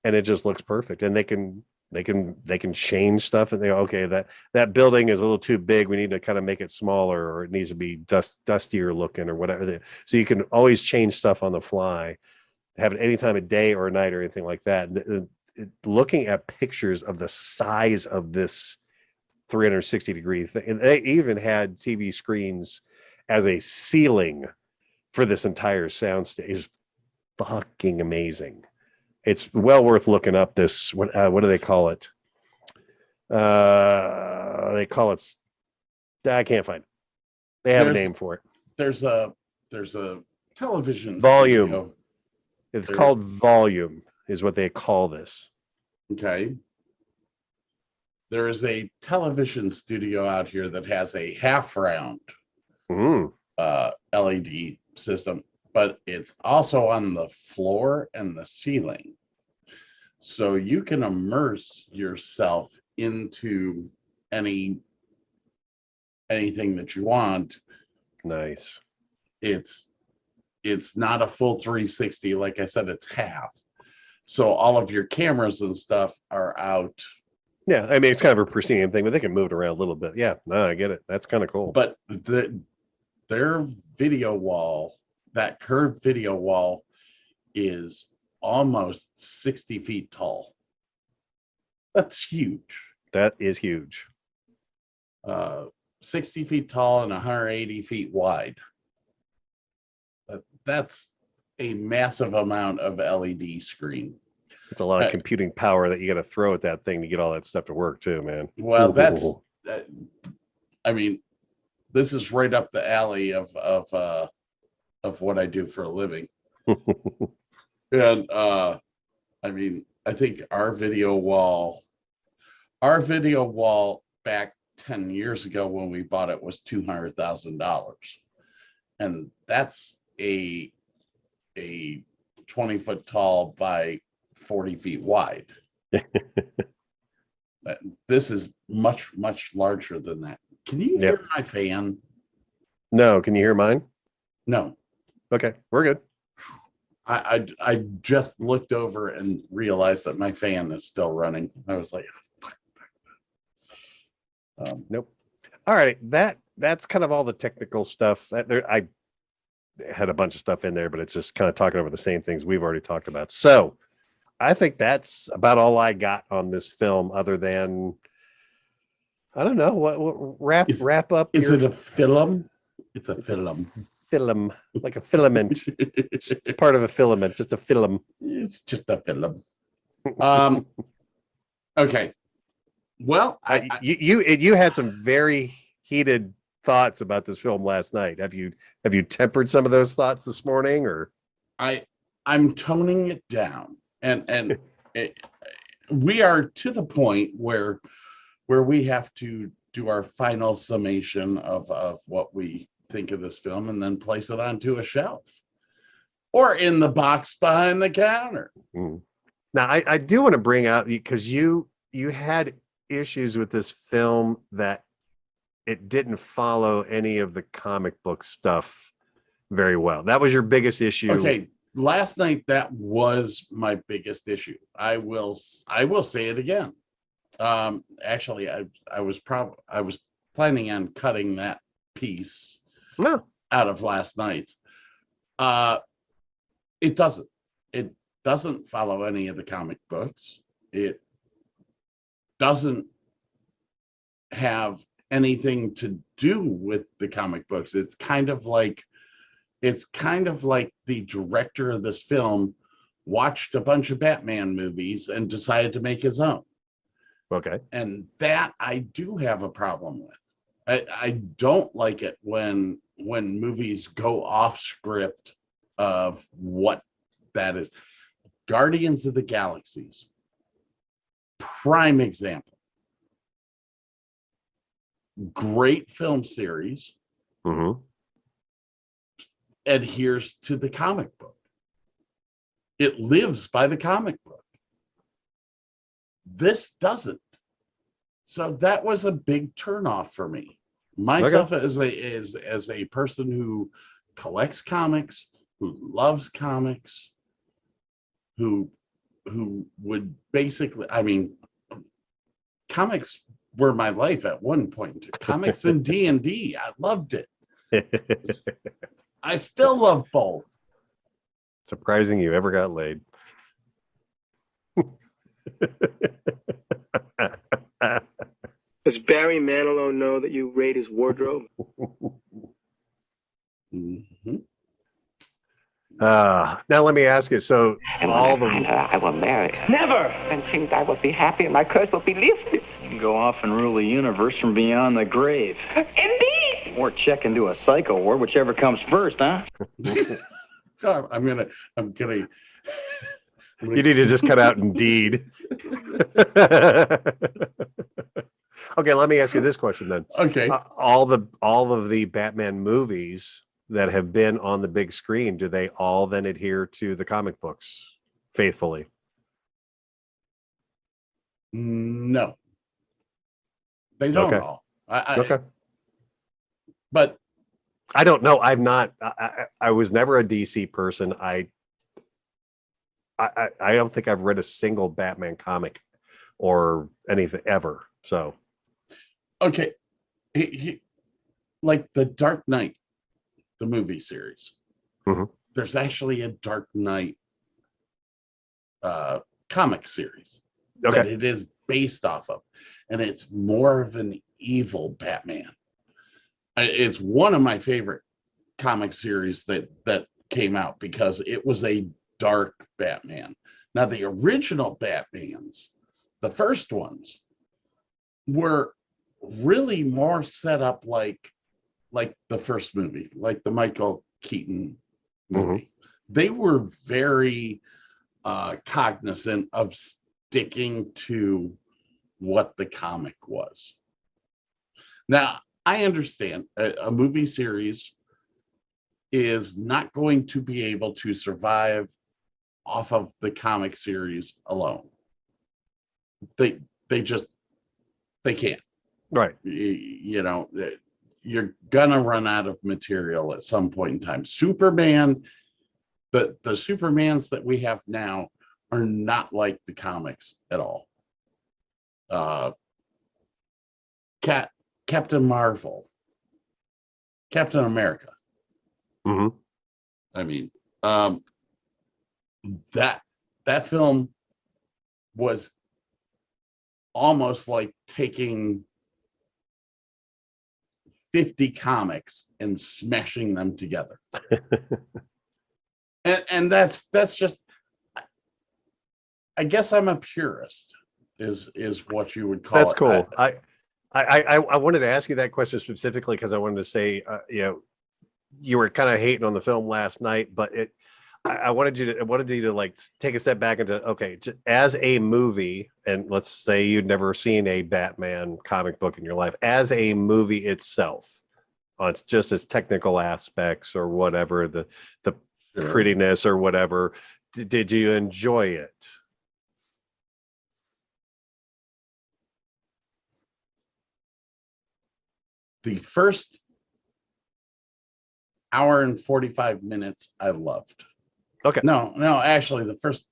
and it just looks perfect. And they can change stuff, and they go, okay, that building is a little too big, we need to kind of make it smaller, or it needs to be dustier looking or whatever. So you can always change stuff on the fly, have it any time of day or night or anything like that. Looking at pictures of the size of this 360-degree thing, and they even had TV screens as a ceiling for this entire soundstage. Is fucking amazing. It's well worth looking up. This what do they call it? They call it. I can't find it. They have a name for it. There's a television volume. Studio. It's called Volume, is what they call this. Okay. There is a television studio out here that has a half round LED system, but it's also on the floor and the ceiling. So you can immerse yourself into anything that you want. Nice. It's not a full 360. Like I said, it's half. So all of your cameras and stuff are out. Yeah, I mean, it's kind of a proscenium thing, but they can move it around a little bit. Yeah, no, I get it. That's kind of cool. But their video wall, that curved video wall, is almost 60 feet tall. That's huge. That is huge. 60 feet tall and 180 feet wide. That's a massive amount of LED screen. It's a lot of computing power that you got to throw at that thing to get all that stuff to work too, man. Well, I mean, this is right up the alley of what I do for a living. And I mean, I think our video wall back 10 years ago when we bought it was $200,000. And that's a 20-foot tall by 40 feet wide. This is much, much larger than that. Can you hear my fan? No, can you hear mine? No. Okay, we're good. I just looked over and realized that my fan is still running. I was like, oh, fuck. Nope. All right, that's kind of all the technical stuff. I had a bunch of stuff in there, but it's just kind of talking over the same things we've already talked about. So I think that's about all I got on this film, other than, I don't know, what wrap up. Is it a film? It's a film. Film, like a filament. It's part of a filament, just a film. It's just a film. Okay. Well, you had some very heated thoughts about this film last night. Have you tempered some of those thoughts this morning, or? I'm toning it down, and we are to the point where we have to do our final summation of what we think of this film, and then place it onto a shelf or in the box behind the counter. Now, I do want to bring out, because you had issues with this film that it didn't follow any of the comic book stuff very well. That was your biggest issue. Okay, last night that was my biggest issue. I will say it again. Actually, I was planning on cutting that piece out of last night's. It doesn't follow any of the comic books. It doesn't have anything to do with the comic books. It's kind of like the director of this film watched a bunch of Batman movies and decided to make his own. Okay. And that I do have a problem with. I don't like it when movies go off script of what that is. Guardians of the Galaxies, prime example. Great film series. adheres to the comic book. It lives by the comic book. This doesn't. So that was a big turnoff for me. Myself as a person who collects comics, who loves comics, who would basically, I mean, comics were my life at one point. Comics and D&D, I loved it. I still love both. Surprising you ever got laid. Does Barry Manilow know that you raid his wardrobe? Mm-hmm. Now let me ask you. So And when I find her, I will marry her. Never! And things I will be happy and my curse will be lifted. You can go off and rule the universe from beyond the grave. Indeed! Or check into a psycho ward, whichever comes first, huh? I'm gonna. You need to just cut out Indeed. Okay, let me ask you this question then. Okay. All of the Batman movies that have been on the big screen, do they all then adhere to the comic books faithfully? No, they don't Okay. all. Okay. But I don't know. I've not. I was never a DC person. I don't think I've read a single Batman comic or anything ever. So, okay, like the Dark Knight, the movie series. Mhm. There's actually a Dark Knight comic series that okay. it is based off of, and it's more of an evil Batman. It's one of my favorite comic series that came out because it was a dark Batman. Now the original Batmans, the first ones, were really more set up like the first movie, like the Michael Keaton movie. They were very cognizant of sticking to what the comic was. Now, I understand a movie series is not going to be able to survive off of the comic series alone. They can't. Right. You know, you're gonna run out of material at some point in time. Superman, the Supermans that we have now are not like the comics at all. Captain Marvel, Captain America. Mm-hmm. I mean, that film was almost like taking 50 comics and smashing them together. and that's just, I guess I'm a purist is what you would call That's it. cool. I wanted to ask you that question specifically because I wanted to say, you were kind of hating on the film last night, but I wanted you to like take a step back into, okay, as a movie, and let's say you'd never seen a Batman comic book in your life, as a movie itself, on just its technical aspects or whatever, the Sure. prettiness or whatever, did you enjoy it? The first hour and 45 minutes I loved. Okay. No, actually the first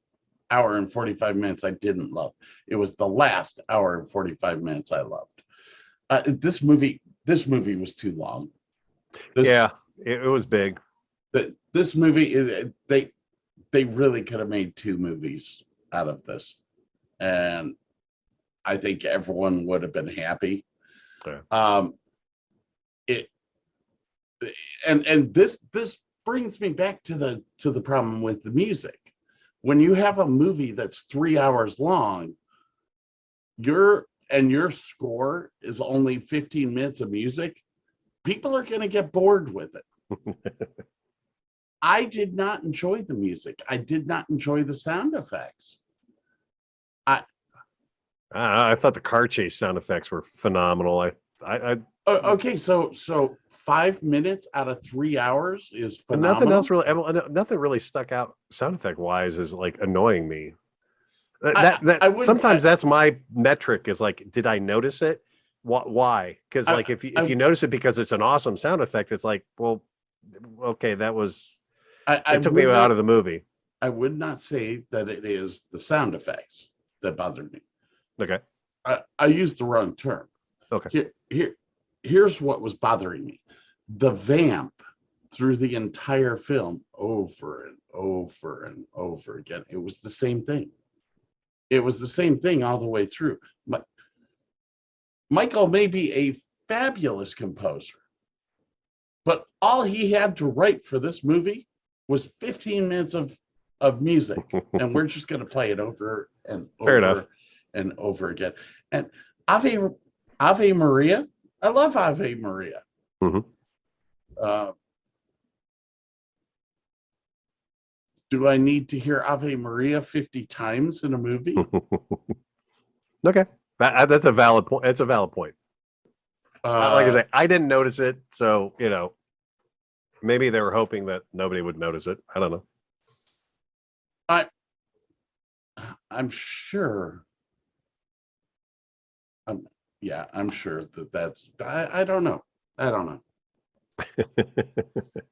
hour and 45 minutes I didn't love. It was the last hour and 45 minutes I loved. This movie was too long. It was big. This movie, they really could have made 2 movies out of this. And I think everyone would have been happy. Yeah. This brings me back to the problem with the music. When you have a movie that's 3 hours long, your score is only 15 minutes of music, people are going to get bored with it. I did not enjoy the music. I did not enjoy the sound effects. I thought the car chase sound effects were phenomenal. Okay, so 5 minutes out of 3 hours is And phenomenal. nothing really stuck out sound effect wise is like annoying me. I wouldn't- Sometimes that's my metric is like, did I notice it? Why? Because like if you notice it because it's an awesome sound effect, it's like, well, okay, that was it took me out of the movie. I would not say that it is the sound effects that bothered me. Okay. I used the wrong term. Okay. Here's what was bothering me. The vamp through the entire film over and over and over again. It was the same thing. It was the same thing all the way through. Michael may be a fabulous composer, but all he had to write for this movie was 15 minutes of music, and we're just going to play it over and over and over again. And Ave Maria, I love Ave Maria. Mm-hmm. Do I need to hear Ave Maria 50 times in a movie? Okay, that's a valid point. It's a valid point. Like I say, I didn't notice it, so maybe they were hoping that nobody would notice it. I don't know. I'm sure. I'm sure that's. I don't know.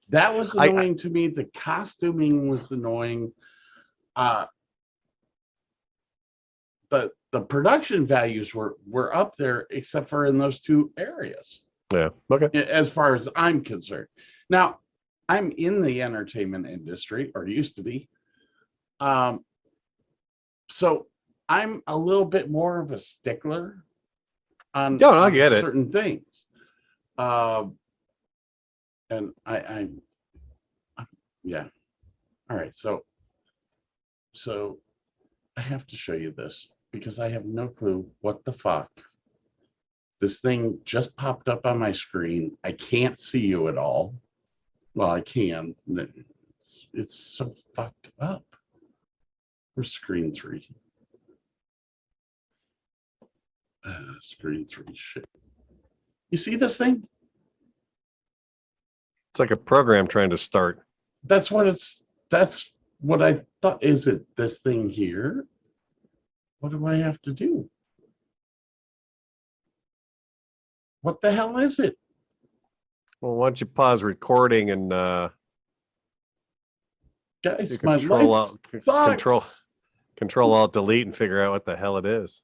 That was annoying to me. The costuming was annoying. The production values were up there, except for in those two areas. Yeah. Okay. As far as I'm concerned. Now, I'm in the entertainment industry, or used to be. So I'm a little bit more of a stickler on certain things. And yeah. All right. So I have to show you this because I have no clue what the fuck. This thing just popped up on my screen. I can't see you at all. Well, I can. It's so fucked up. Where's screen 3? Screen 3 shit. You see this thing? It's like a program trying to start. That's what I thought. Is it this thing here? What do I have to do? What the hell is it? Well, why don't you pause recording and guys, my life sucks. Control Alt Delete and figure out what the hell it is.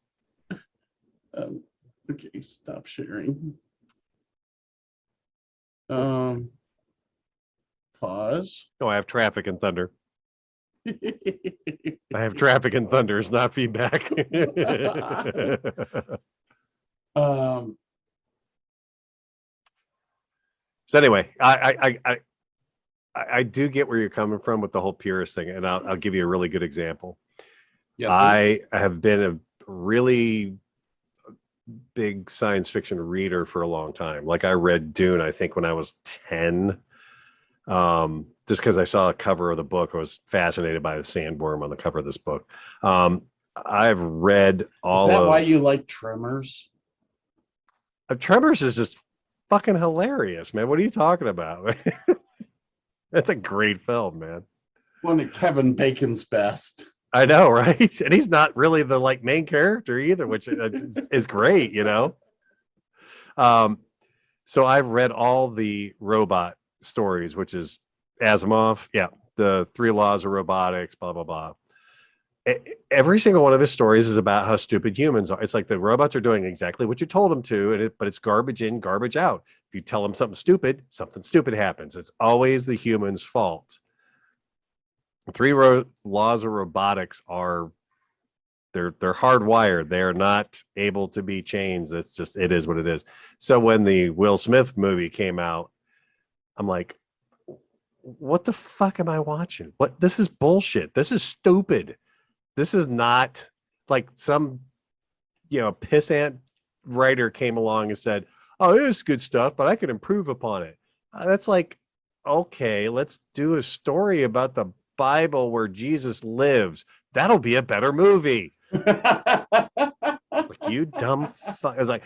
Okay, stop sharing. Pause. Oh, I have traffic and thunder. I have traffic and thunder. It's not feedback. So anyway, I do get where you're coming from with the whole purist thing, and I'll give you a really good example. Yes, I have been a really big science fiction reader for a long time. Like I read Dune, I think when I was 10. Just because I saw a cover of the book, I was fascinated by the sandworm on the cover of this book. I've read all. Is that why you like Tremors? Tremors is just fucking hilarious, man. What are you talking about? That's a great film, man. One of Kevin Bacon's best. I know, right? And he's not really the main character either, which is great, So I've read all the robot stories, which is Asimov, the 3 laws of robotics, blah blah blah. Every single one of his stories is about how stupid humans are. It's like the robots are doing exactly what you told them to, but it's garbage in, garbage out. If you tell them something stupid happens. It's always the human's fault. 3 laws of robotics are they're hardwired. They are not able to be changed. It's just, it is what it is. So when the Will Smith movie came out, I'm like, what the fuck am I watching? This is bullshit. This is stupid. This is not like some, pissant writer came along and said, oh, it is good stuff, but I can improve upon it. That's like, okay, let's do a story about the Bible where Jesus lives. That'll be a better movie. Like, you dumb fuck. I was like,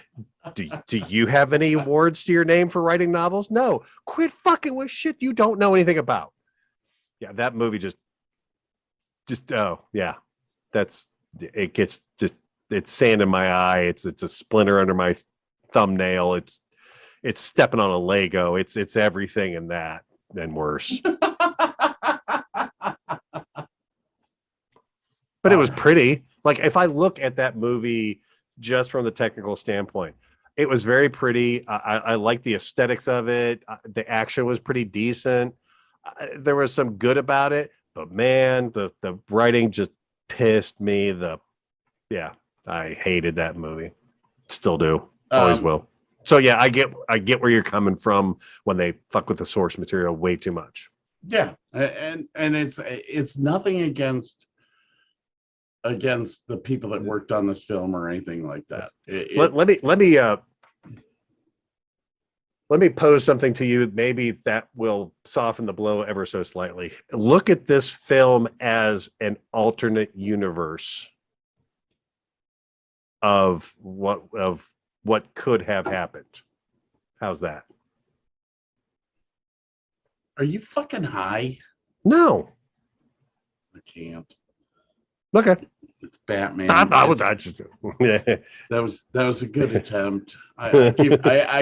do you have any awards to your name for writing novels? No. Quit fucking with shit you don't know anything about. Yeah, that movie just oh yeah. It gets just, it's sand in my eye. It's a splinter under my thumbnail. It's stepping on a Lego. It's everything in that and worse. But it was pretty. Like, if I look at that movie just from the technical standpoint, it was very pretty. I like the aesthetics of it. The action was pretty decent. There was some good about it, but man, the writing just pissed me. I hated that movie. Still do. Always will. So yeah, I get where you're coming from when they fuck with the source material way too much. Yeah, and it's nothing against the people that worked on this film or anything like that. Let me pose something to you. Maybe that will soften the blow ever so slightly. Look at this film as an alternate universe of what could have happened. How's that? Are you fucking high? No, I can't. Okay. It's Batman. I just yeah. That was a good attempt. I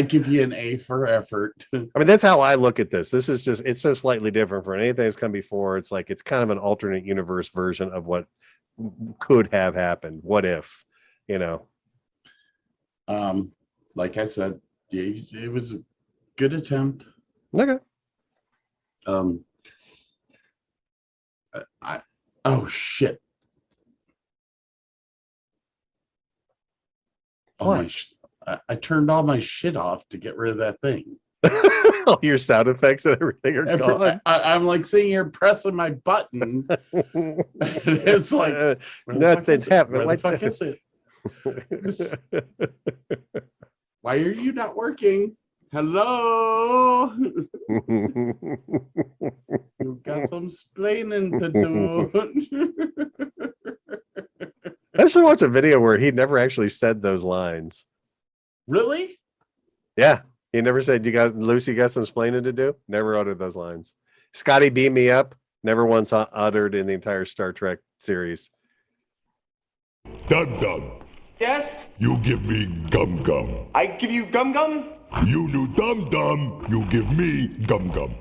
give you an A for effort. I mean, that's how I look at this. This is just, it's so slightly different from anything that's come before. It's like, it's kind of an alternate universe version of what could have happened. What if, like I said, it was a good attempt. Okay. Oh shit. I turned all my shit off to get rid of that thing. All your sound effects and everything are gone. I'm like sitting here pressing my button. And it's like, nothing's happening. Where the fuck is it? Why are you not working? Hello. You've got some splaining to do. I actually watched a video where he never actually said those lines. Really? Yeah. He never said, Lucy got some splaining to do? Never uttered those lines. Scotty beat me up. Never once uttered in the entire Star Trek series. Dum Dum. Yes? You give me gum gum. I give you gum gum? You do Dum Dum. You give me gum gum.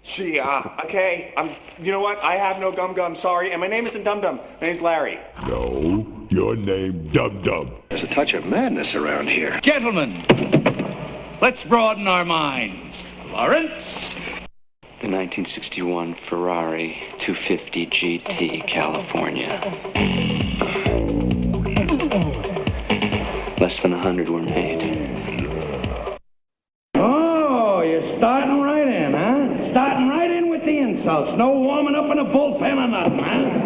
Gee, okay. You know what? I have no gum gum. Sorry. And my name isn't Dum Dum. My name's Larry. No, your name Dum Dum. There's a touch of madness around here. Gentlemen, let's broaden our minds. Lawrence? The 1961 Ferrari 250 GT, California. Less than 100 were made. Oh, you're starting right in, huh? Starting right in with the insults. No warming up in a bullpen or nothing, huh?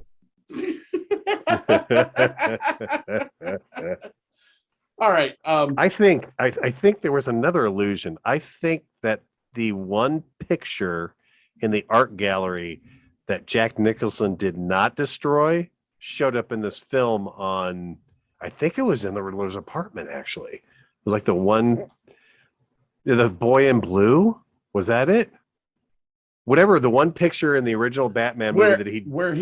All right. I think there was another illusion. I think that the one picture in the art gallery that Jack Nicholson did not destroy showed up in this film on, I think it was in the Riddler's apartment, actually. It was like the boy in blue. Was that it? Whatever, the one picture in the original Batman movie that where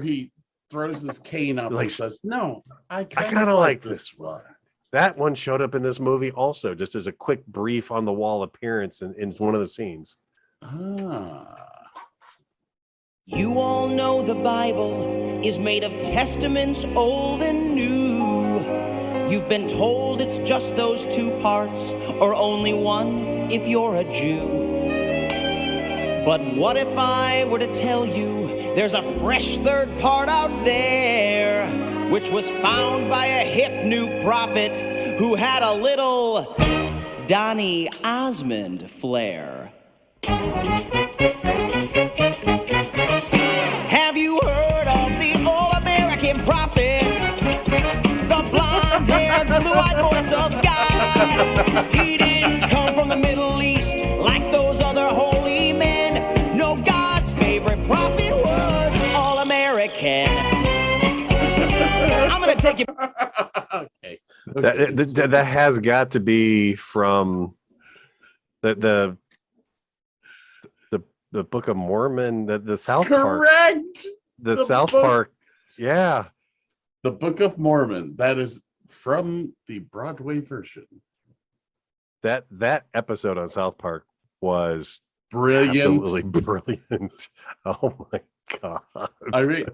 he throws his cane up and says, "No, I kind of like this one." That one showed up in this movie also, just as a quick brief on the wall appearance in one of the scenes. You all know the Bible is made of testaments old and new. You've been told it's just those two parts, or only one if you're a Jew. But what if I were to tell you there's a fresh third part out there, which was found by a hip new prophet who had a little Donny Osmond flair. Have you heard of the all-American prophet? The blonde-haired, blue-eyed voice of God. He didn't come from the Middle East like those other holy men. No, God's favorite prophet was all-American. I'm gonna take you. Okay. That has got to be from the Book of Mormon, the South Park. Correct. The South Park. Yeah. The Book of Mormon. That is from the Broadway version. That episode on South Park was brilliant. Absolutely brilliant. Oh my God. I mean,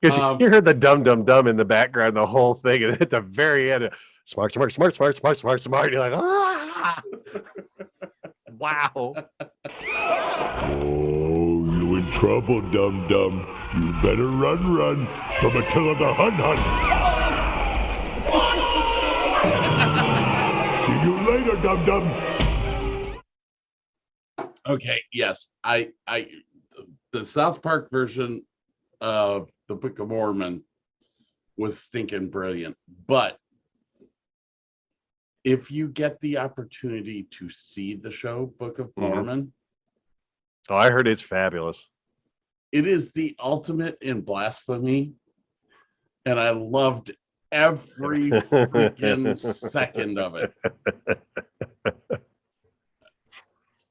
because you heard the dum dum dum in the background, the whole thing, and at the very end, smart. You're like, ah! Wow. Oh, you in trouble, dum dum. You better run from a till of the hun. See you later, dum dum. Okay, yes, the South Park version of the Book of Mormon was stinking brilliant, but if you get the opportunity to see the show Book of Mormon, oh, I heard it's fabulous. It is the ultimate in blasphemy, and I loved every freaking second of it.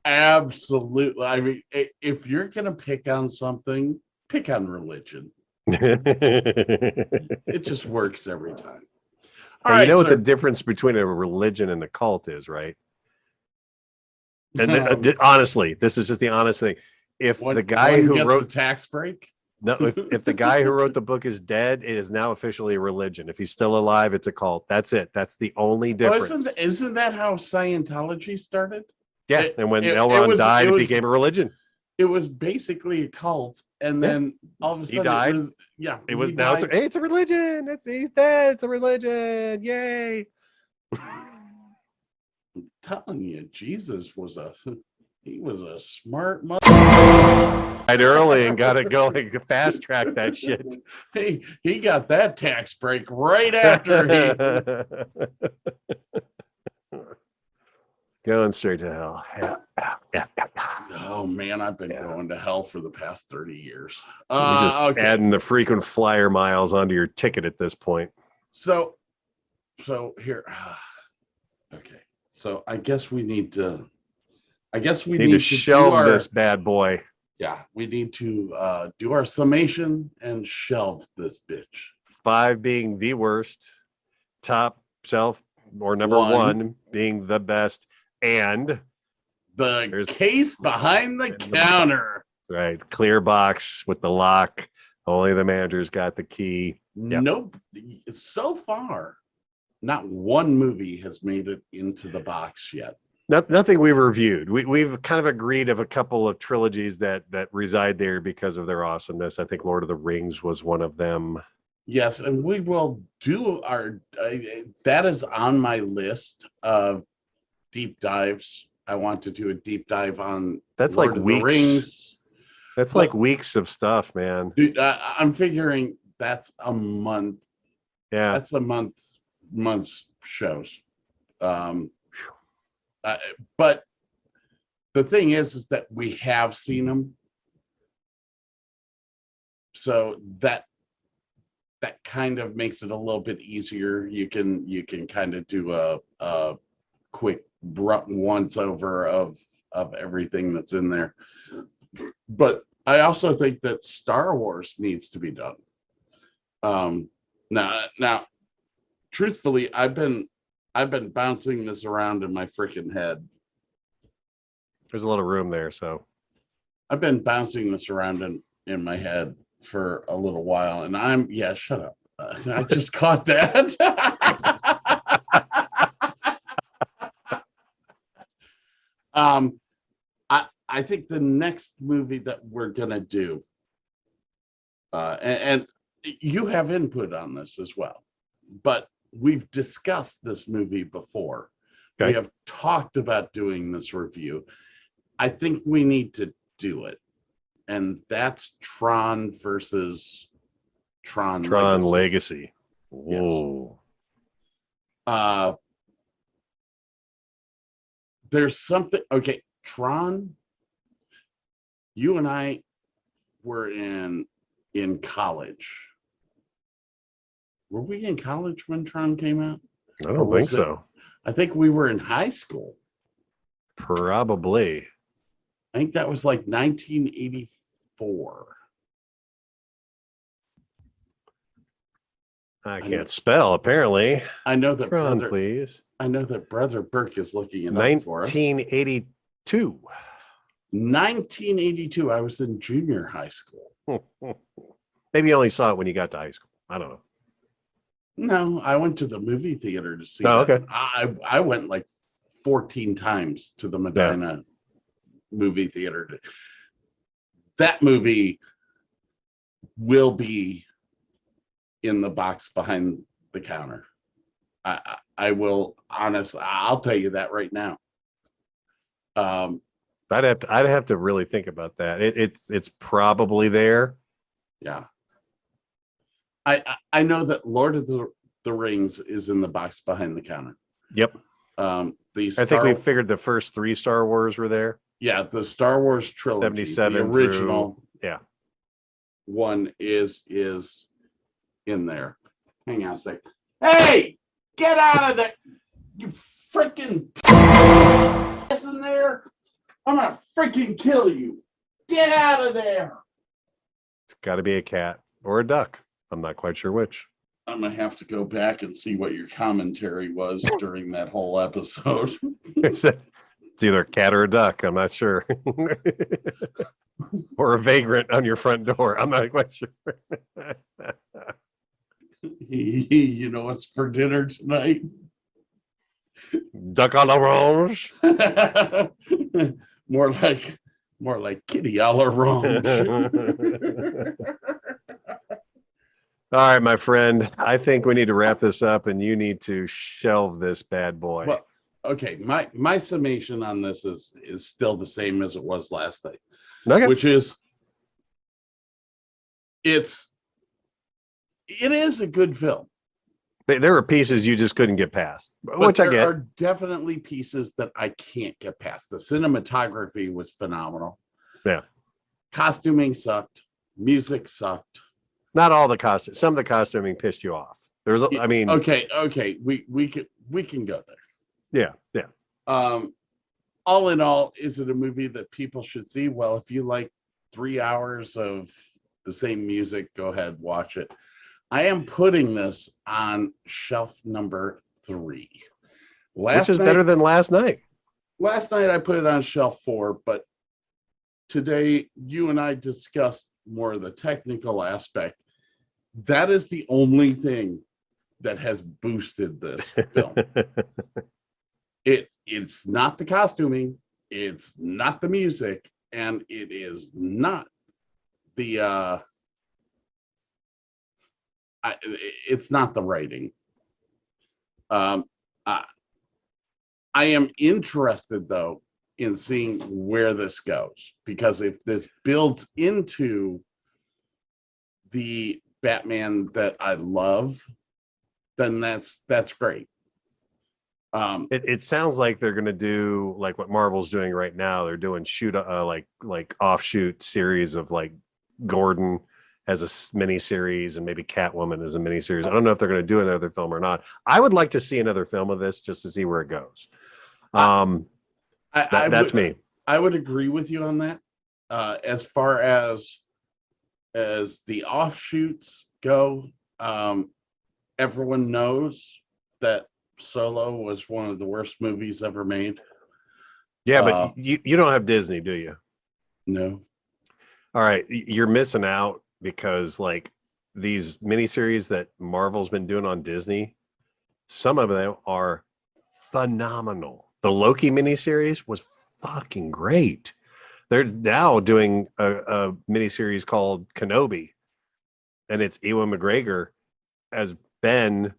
Absolutely. I mean, if you're gonna pick on something, pick on religion. It just works every time. All right, you know what the difference between a religion and a cult is, right? And honestly, this is just the honest thing. If the guy who wrote the tax break, no, if the guy who wrote the book is dead, it is now officially a religion. If he's still alive, it's a cult. That's it. That's the only difference. Isn't that how Scientology started? Yeah, and when L. Ron died, it became a religion. It was basically a cult, and then all of a sudden he died. It was now it's a religion. He's dead. It's a religion. Yay! I'm telling you, Jesus was a smart mother. Died early and got it going. Fast track that shit. He got that tax break right after he. Going straight to hell. Yeah. Oh man, I've been going to hell for the past 30 years. You're just adding the frequent flyer miles onto your ticket at this point. So here. Okay. So I guess we need to. Need to shelve this bad boy. Yeah, we need to do our summation and shelve this bitch. 5 being the worst, top shelf, or number 1 being the best. And there's case behind the counter. Right. Clear box with the lock. Only the manager's got the key. Yep. Nope. So far, not one movie has made it into the box yet. Nothing we reviewed. We've kind of agreed of a couple of trilogies that reside there because of their awesomeness. I think Lord of the Rings was one of them. Yes, and we will do our that is on my list of deep dives. I want to do a deep dive on that's Lord like of weeks. The Rings. That's like weeks of stuff, man. Dude, I'm figuring that's a month. Yeah, that's a month's shows. But the thing is that we have seen them, so that kind of makes it a little bit easier. You can kind of do a quick once over of everything that's in there. But I also think that Star Wars needs to be done. Now, truthfully, I've been bouncing this around in my freaking head. There's a lot of room there, so I've been bouncing this around in my head for a little while, and shut up. I just caught that. I think the next movie that we're gonna do, and you have input on this as well, but we've discussed this movie before. Okay. We have talked about doing this review. I think we need to do it, and that's Tron versus Tron Legacy. Whoa. Yes. There's something. Okay, Tron. You and I were in college were we in college when Tron came out? I don't think so. I think we were in high school. Probably. I think that was like 1984. I can't spell, apparently. I know that Tron, brother, please. I know that Brother Burke is looking it up for us. 1982. 1982. I was in junior high school. Maybe you only saw it when you got to high school. I don't know. No, I went to the movie theater to see Oh, that. okay. I went like 14 times to the Medina movie theater. That movie will be in the box behind the counter. I will honestly, I'll tell you that right now. I'd have to really think about that. It's probably there. Yeah. I know that Lord of the Rings is in the box behind the counter. Yep. I think we figured the first 3 Star Wars were there. Yeah, the Star Wars trilogy, 77 the original one is in there. Hang on a sec. Hey, get out of there! You freaking in there! I'm gonna freaking kill you! Get out of there! It's got to be a cat or a duck. I'm not quite sure which. I'm gonna have to go back and see what your commentary was during that whole episode. It's either a cat or a duck. I'm not sure. Or a vagrant on your front door. I'm not quite sure. You know what's for dinner tonight? Duck à l'orange. more like kitty à l'orange. All right, my friend. I think we need to wrap this up, and you need to shelve this bad boy. Well, okay. My summation on this is still the same as it was last night, which is it is a good film. There were pieces you just couldn't get past, which I get. There are definitely pieces that I can't get past. The cinematography was phenomenal. Yeah. Costuming sucked. Music sucked. Not all the costume. Some of the costuming pissed you off. There's, I mean. Okay. We can go there. Yeah. All in all, is it a movie that people should see? Well, if you like 3 hours of the same music, go ahead, watch it. I am putting this on shelf number 3. Which is better than last night. Last night I put it on shelf 4, but today you and I discussed more of the technical aspect. That is the only thing that has boosted this film. It's not the costuming, it's not the music, and it is not the it's not the writing. I am interested though in seeing where this goes, because if this builds into the Batman that I love, then that's great. It sounds like they're going to do like what Marvel's doing right now. They're doing like offshoot series of like Gordon as a mini series and maybe Catwoman as a mini series. I don't know if they're going to do another film or not. I would like to see another film of this just to see where it goes. That's me. I would agree with you on that. As far as the offshoots go, everyone knows that Solo was one of the worst movies ever made. Yeah, but you don't have Disney, do you? No. All right, you're missing out, because like these miniseries that Marvel's been doing on Disney, some of them are phenomenal. The Loki miniseries was fucking great. They're now doing a miniseries called Kenobi, and it's Ewan McGregor as Ben,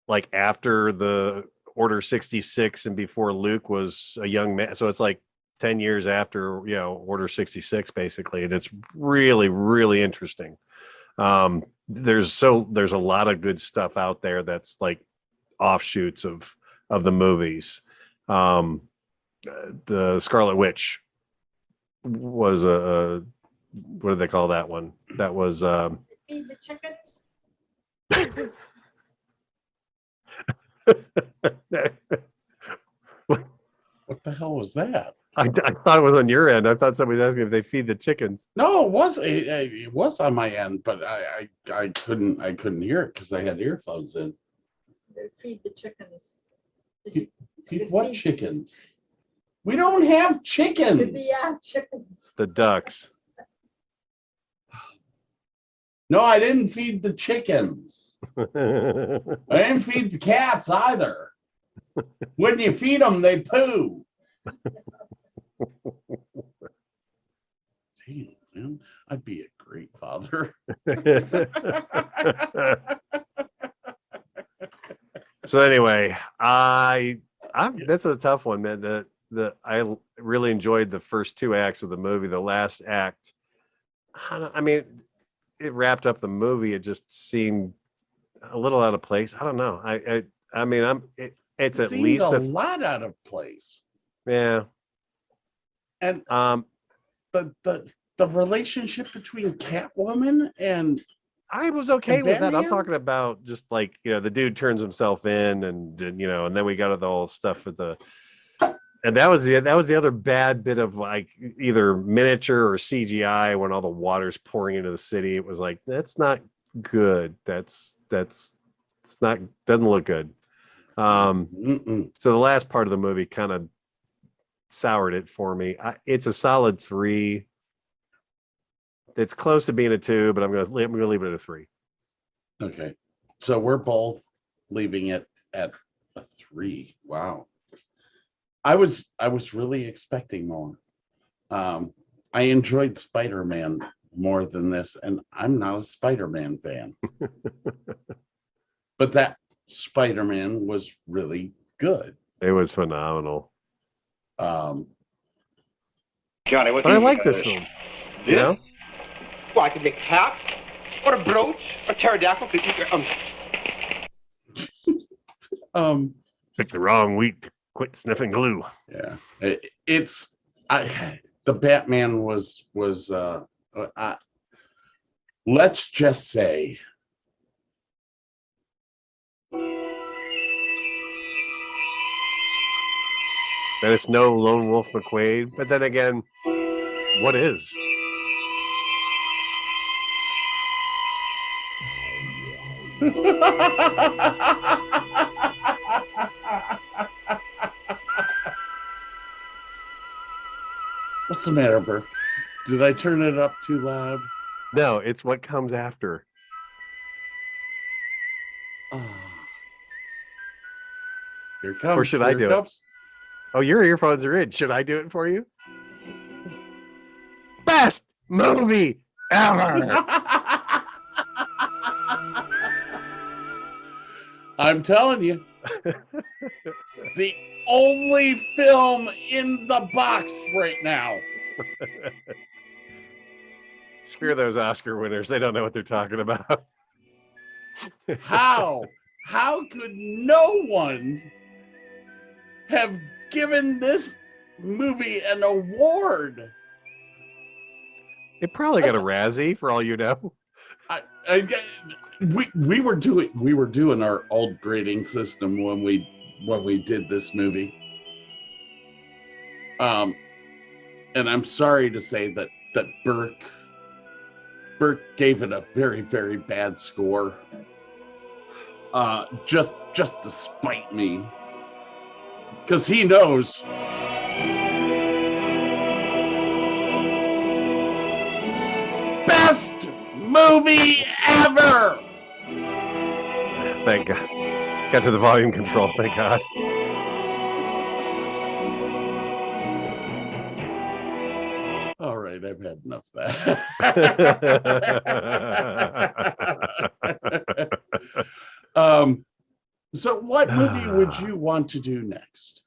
like after the Order 66 and before Luke was a young man. So it's like 10 years after, Order 66 basically. And it's really, really interesting. There's a lot of good stuff out there that's like offshoots of the movies. The Scarlet Witch was what did they call that one? That was the chickens. What the hell was that? I thought it was on your end. I thought somebody was asking if they feed the chickens. No, it was on my end, but I couldn't hear it because I had earphones in. They feed the chickens. Feed what chickens? We don't have chickens. Yeah, chickens. The ducks. No, I didn't feed the chickens. I didn't feed the cats either. When you feed them, they poo. Damn, man, I'd be a great father. So anyway, that's a tough one, man. I really enjoyed the first two acts of the movie. The last act, I mean, it wrapped up the movie. It just seemed a little out of place. I don't know. I mean, it's at least a lot out of place. Yeah. And the relationship between Catwoman and I was okay with that. I'm Batman? talking about just like, the dude turns himself in and and then we got the whole stuff with and that was the other bad bit of like either miniature or CGI when all the water's pouring into the city. It was like, that's not good. It's not, doesn't look good. So the last part of the movie kind of soured it for me. It's a solid 3. It's close to being a 2, but I'm gonna leave it at a 3. Okay, so we're both leaving it at a 3. Wow. I was really expecting more. I enjoyed Spider-Man more than this, and I'm not a Spider-Man fan. But that Spider-Man was really good. It was phenomenal. Johnny, what But I like this film. You know? Well, I could make a hat, or a brooch, or pterodactyl. Pick the wrong week to quit sniffing glue. Yeah, the Batman was let's just say that it's no Lone Wolf McQuade, but then again, what is? What's the matter, Burke? Did I turn it up too loud? No, it's what comes after. Oh. Here it comes. Or should I do it? Oh, your earphones are in. Should I do it for you? Best movie ever. I'm telling you, it's the only film in the box right now. Screw those Oscar winners. They don't know what they're talking about. How could no one have given this movie an award? It probably got a Razzie for all you know. We were doing our old grading system when we did this movie. And I'm sorry to say that Burke gave it a very, very bad score. Just to spite me. Because he knows. Best movie ever! Thank God. Got to the volume control, thank God. All right, I've had enough of that. So what movie would you want to do next?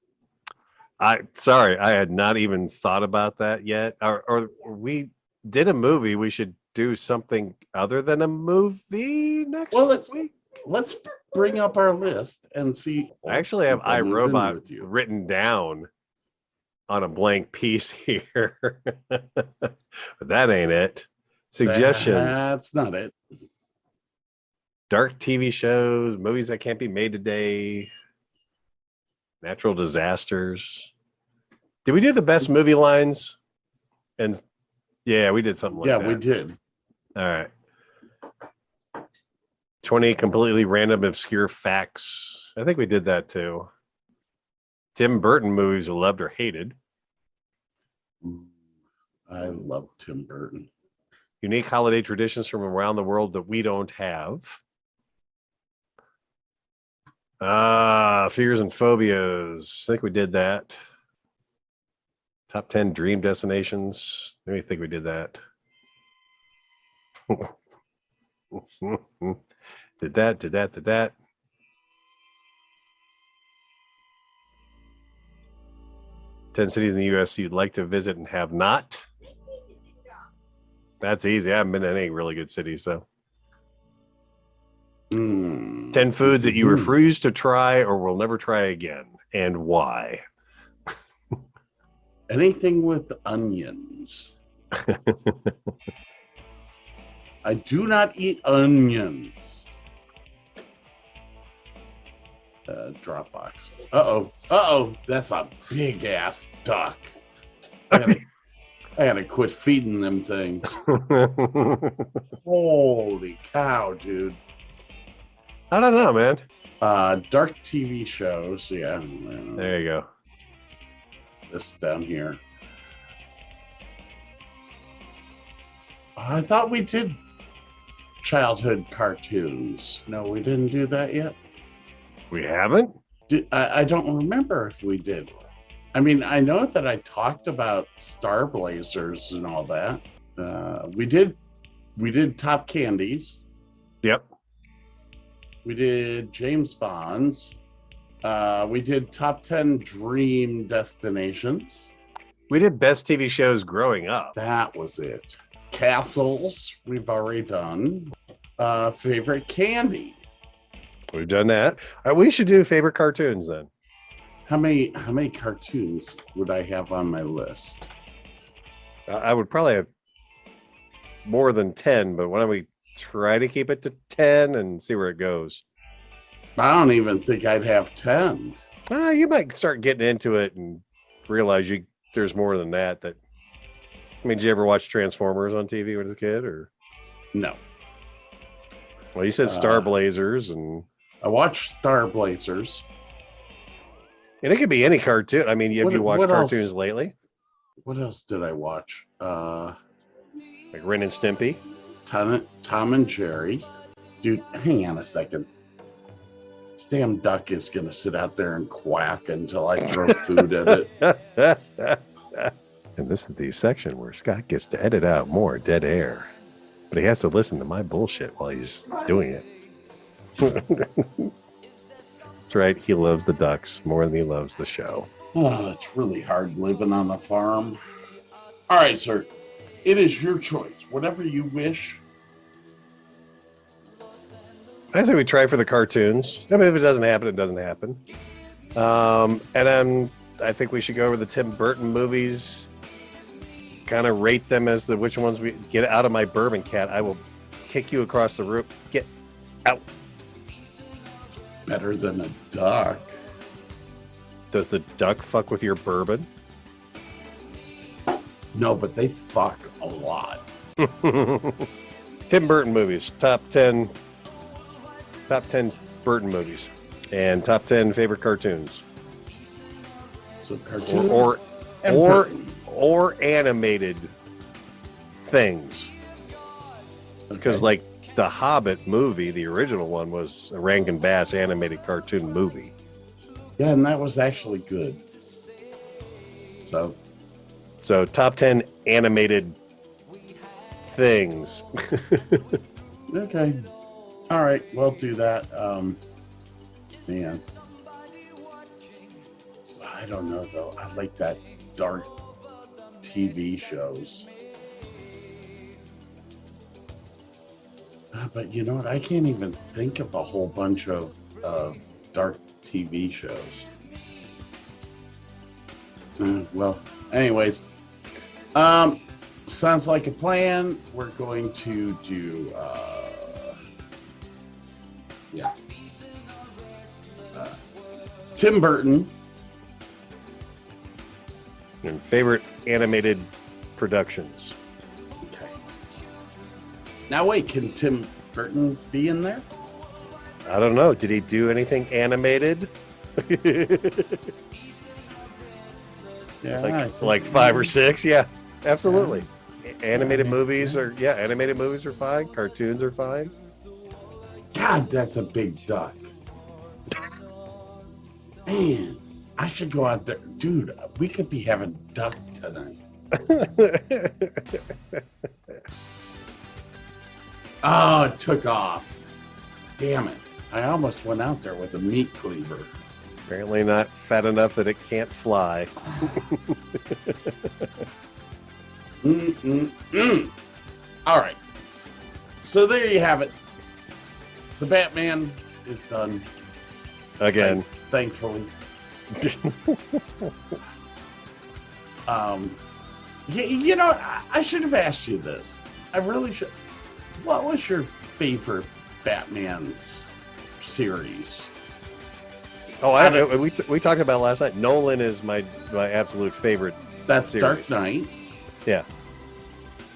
Sorry, I had not even thought about that yet. Or we did a movie. We should do something other than a movie next week. Let's bring up our list and see. I actually have iRobot written down on a blank piece here. But that ain't it. Suggestions. That's not it. dark TV shows, movies that can't be made today, natural disasters. Did we do the best movie lines? And yeah, we did something like that. Yeah, we did. All right. 20 completely random, obscure facts. I think we did that too. Tim Burton movies loved or hated. I love Tim Burton. Unique holiday traditions from around the world that we don't have. Fears and phobias. I think we did that. Top 10 dream destinations. Let me think we did that. Did that. 10 cities in the U.S. you'd like to visit and have not. That's easy. I haven't been to any really good cities, so. 10 foods that you refuse to try or will never try again, and why? Anything with onions. I do not eat onions. Dropbox. Uh-oh. That's a big ass duck. I gotta quit feeding them things. Holy cow, dude. I don't know, man. Dark TV shows. Yeah. There you go. This down here. I thought we did childhood cartoons. No, we didn't do that yet. We haven't? I don't remember if we did. I mean, I know that I talked about Star Blazers and all that. We did Top Candies. Yep. We did James Bond's. We did Top 10 Dream Destinations. We did Best TV Shows Growing Up. That was it. Castles, we've already done. Favorite candy. We've done that. We should do favorite cartoons then. How many cartoons would I have on my list? I would probably have more than 10, but why don't we try to keep it to 10 and see where it goes? I don't even think I'd have 10. You might start getting into it and realize there's more than that. I mean, did you ever watch Transformers on TV when you was a kid, or? No. Well, you said Star Blazers, and I watched Star Blazers. And it could be any cartoon. I mean, have you watched cartoons lately? What else did I watch? Like Ren and Stimpy? Tom and Jerry. Dude, hang on a second. This damn duck is going to sit out there and quack until I throw food at it. And this is the section where Scott gets to edit out more dead air. But he has to listen to my bullshit while he's doing it. That's right. He loves the ducks more than he loves the show. Oh, it's really hard living on a farm. All right, sir. It is your choice. Whatever you wish. I say we try for the cartoons. I mean, if it doesn't happen, it doesn't happen. And I think we should go over the Tim Burton movies. Kind of rate them as which ones we get out of my bourbon, cat. I will kick you across the room. Get out. It's better than a duck. Does the duck fuck with your bourbon? No, but they fuck a lot. Tim Burton movies. Top 10 Burton movies. And top 10 favorite cartoons. So cartoons or animated things. Because like the Hobbit movie, the original one was a Rankin Bass animated cartoon movie. Yeah, and that was actually good. So top 10 animated things. Okay. All right, we'll do that. Man. I don't know though. I like that dark TV shows. But you know what? I can't even think of a whole bunch of dark TV shows. Well, anyways, sounds like a plan. We're going to do Tim Burton. And favorite animated productions. Okay. Now wait, can Tim Burton be in there? I don't know. Did he do anything animated? Yeah, like 5 or 6? Yeah, absolutely. Animated movies are fine. Cartoons are fine. God, that's a big duck. Man, I should go out there. Dude, we could be having duck tonight. Oh, it took off. Damn it. I almost went out there with a meat cleaver. Apparently not fat enough that it can't fly. All right. So there you have it. The Batman is done. Again. Thankfully. You know, I should have asked you this. I really should. What was your favorite Batman series? Oh, we talked about it last night. Nolan is my absolute favorite. That's series. Dark Knight. Yeah.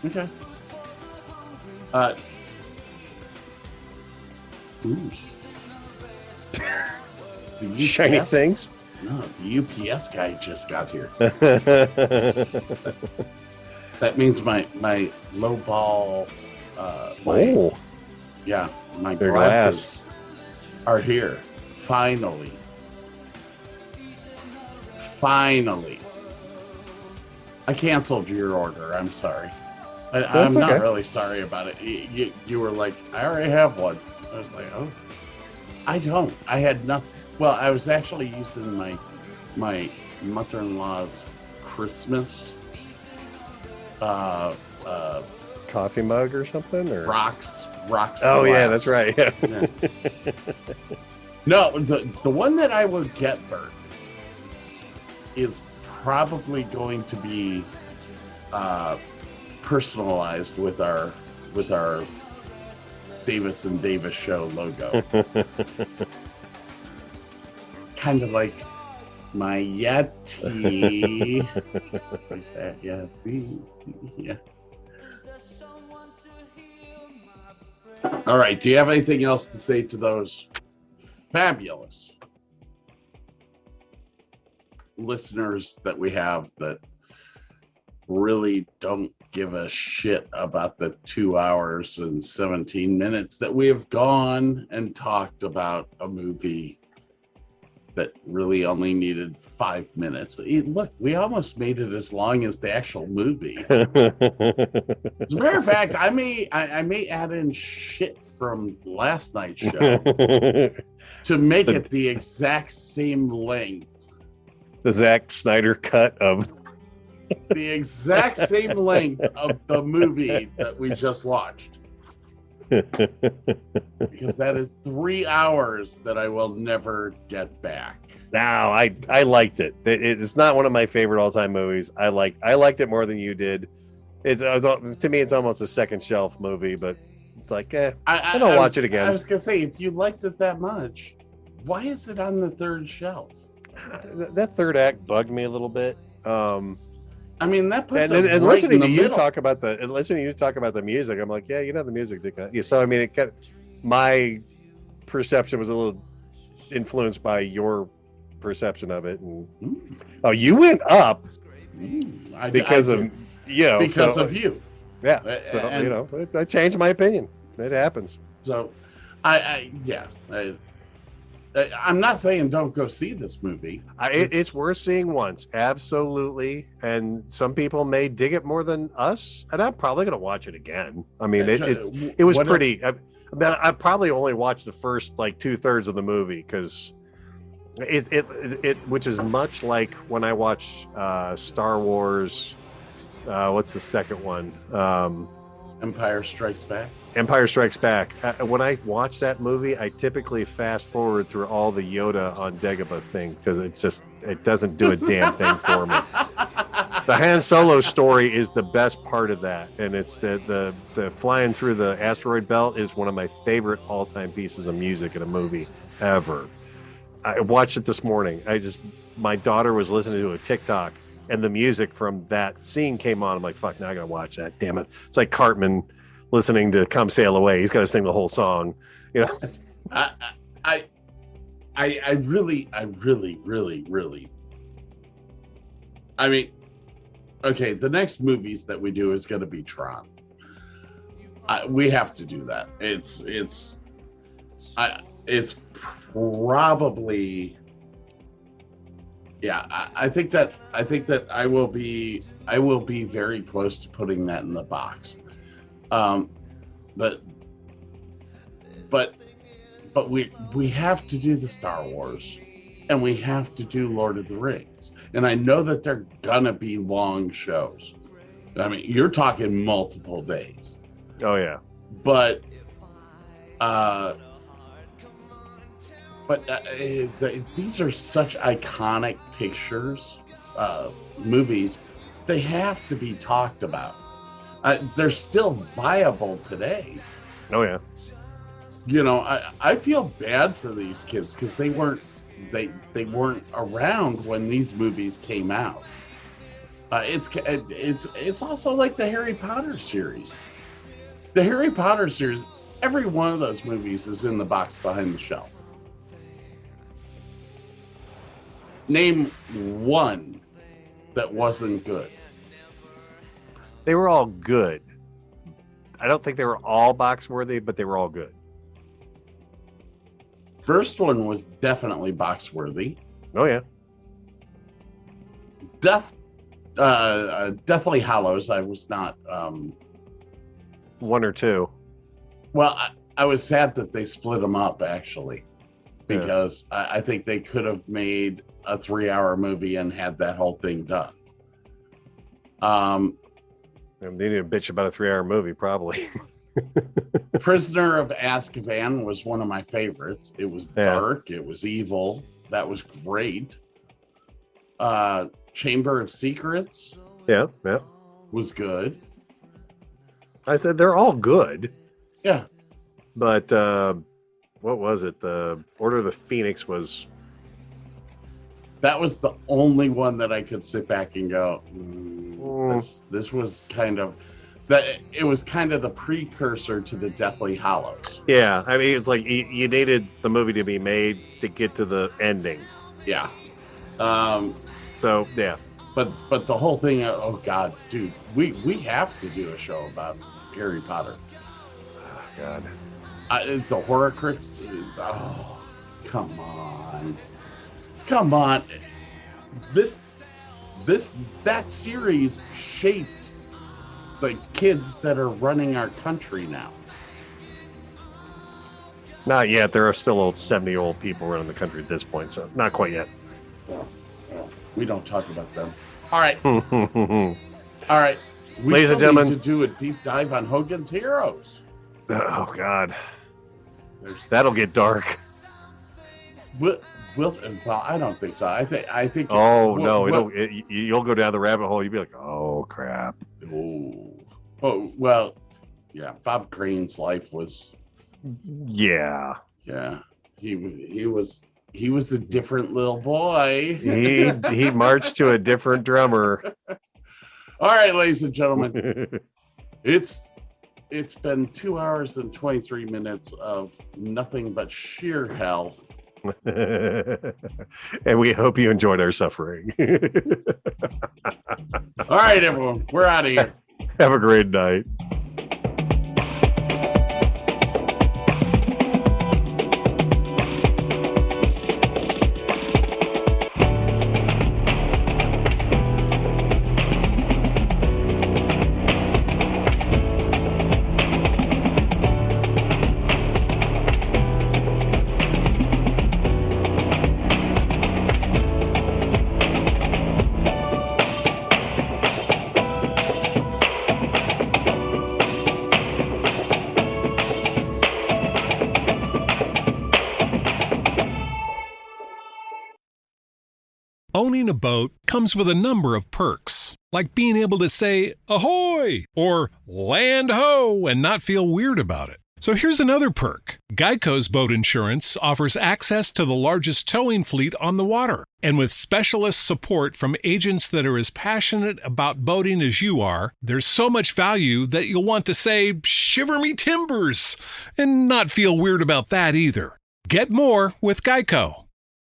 Okay. Ooh. Shiny things? No, the UPS guy just got here. That means my low ball. Yeah, my glasses are here. Finally. I canceled your order. I'm sorry. I'm not really sorry about it. You were like, I already have one. I was like, oh, I don't. I had nothing. Well, I was actually using my mother-in-law's Christmas coffee mug or something, or rocks. Oh yeah, that's right. Yeah. No, the one that I would get, Bert, is probably going to be personalized with our Davis and Davis show logo. Kind of like my Yeti. Like that, yeah, see? Yeah. All right, do you have anything else to say to those fabulous listeners that we have that really don't give a shit about the 2 hours and 17 minutes that we have gone and talked about a movie that really only needed 5 minutes? Look, we almost made it as long as the actual movie. As a matter of fact, I may add in shit from last night's show to make it the exact same length. The Zack Snyder cut of the exact same length of the movie that we just watched. Because that is 3 hours that I will never get back. No, I liked it. It's not one of my favorite all-time movies. I liked it more than you did. It's to me, it's almost a second shelf movie, but it's like, I don't watch it again. I was gonna say, if you liked it that much, why is it on the third shelf? That third act bugged me a little bit. I mean, that puts and right listening in to the you talk about the music, I'm like, yeah, the music did kind of, so I mean, my perception was a little influenced by your perception of it, and you went up because of you. Yeah, so I changed my opinion. It happens. So, I'm not saying don't go see this movie. It's worth seeing once, absolutely. And some people may dig it more than us, and I'm probably going to watch it again. I mean, it was pretty. I probably only watched the first like 2/3 of the movie because it which is much like when I watch Star Wars. What's the second one? Empire Strikes Back. Empire Strikes Back. When I watch that movie, I typically fast forward through all the Yoda on Dagobah thing because it doesn't do a damn thing for me. The Han Solo story is the best part of that, and it's the flying through the asteroid belt is one of my favorite all-time pieces of music in a movie ever. I watched it this morning. My daughter was listening to a TikTok, and the music from that scene came on. I'm like, fuck, now I gotta watch that. Damn it! It's like Cartman listening to "Come Sail Away." He's got to sing the whole song. You know. I really. I mean, okay. The next movies that we do is going to be Tron. We have to do that. It's probably. Yeah, I think that I will be very close to putting that in the box. But we have to do the Star Wars, and we have to do Lord of the Rings. And I know that they're gonna be long shows. I mean, you're talking multiple days. Oh yeah. But these are such iconic pictures, movies. They have to be talked about. They're still viable today. Oh yeah. You know, I feel bad for these kids because they weren't around when these movies came out. It's also like the Harry Potter series. The Harry Potter series, every one of those movies is in the box behind the shelf. Name one that wasn't good. They were all good. I don't think they were all box worthy, but they were all good. First one was definitely box worthy. Oh yeah. Deathly Hallows. I was not. One or two. Well, I was sad that they split them up actually, because I think they could have made a 3-hour movie and had that whole thing done. They need to bitch about a 3-hour movie, probably. Prisoner of Azkaban was one of my favorites. It was dark. It was evil. That was great. Chamber of Secrets. Yeah. Was good. I said they're all good. Yeah. But what was it? The Order of the Phoenix was. That was the only one that I could sit back and go, this was kind of that. It was kind of the precursor to the Deathly Hallows. Yeah, I mean, it's like you needed the movie to be made to get to the ending. Yeah. So yeah. But the whole thing. Oh God, dude, we have to do a show about Harry Potter. Oh, God. The Horcrux. Oh, come on. That series shaped the kids that are running our country now. Not yet. There are still old 70-year-old people running the country at this point, so not quite yet. We don't talk about them. All right. All right. Ladies and gentlemen, need to do a deep dive on Hogan's Heroes. Oh God, that'll get dark. Well, I don't think so. I think. Oh no, you'll go down the rabbit hole. You'll be like, oh crap. Oh well, yeah. Bob Crane's life was. Yeah. Yeah. He was a different little boy. he marched to a different drummer. All right, ladies and gentlemen, it's been 2 hours and 23 minutes of nothing but sheer hell. And we hope you enjoyed our suffering. All right, everyone, we're out of here. Have a great night. Owning a boat comes with a number of perks, like being able to say, ahoy, or land ho, and not feel weird about it. So here's another perk. Geico's boat insurance offers access to the largest towing fleet on the water. And with specialist support from agents that are as passionate about boating as you are, there's so much value that you'll want to say, "Shiver me timbers," and not feel weird about that either. Get more with Geico.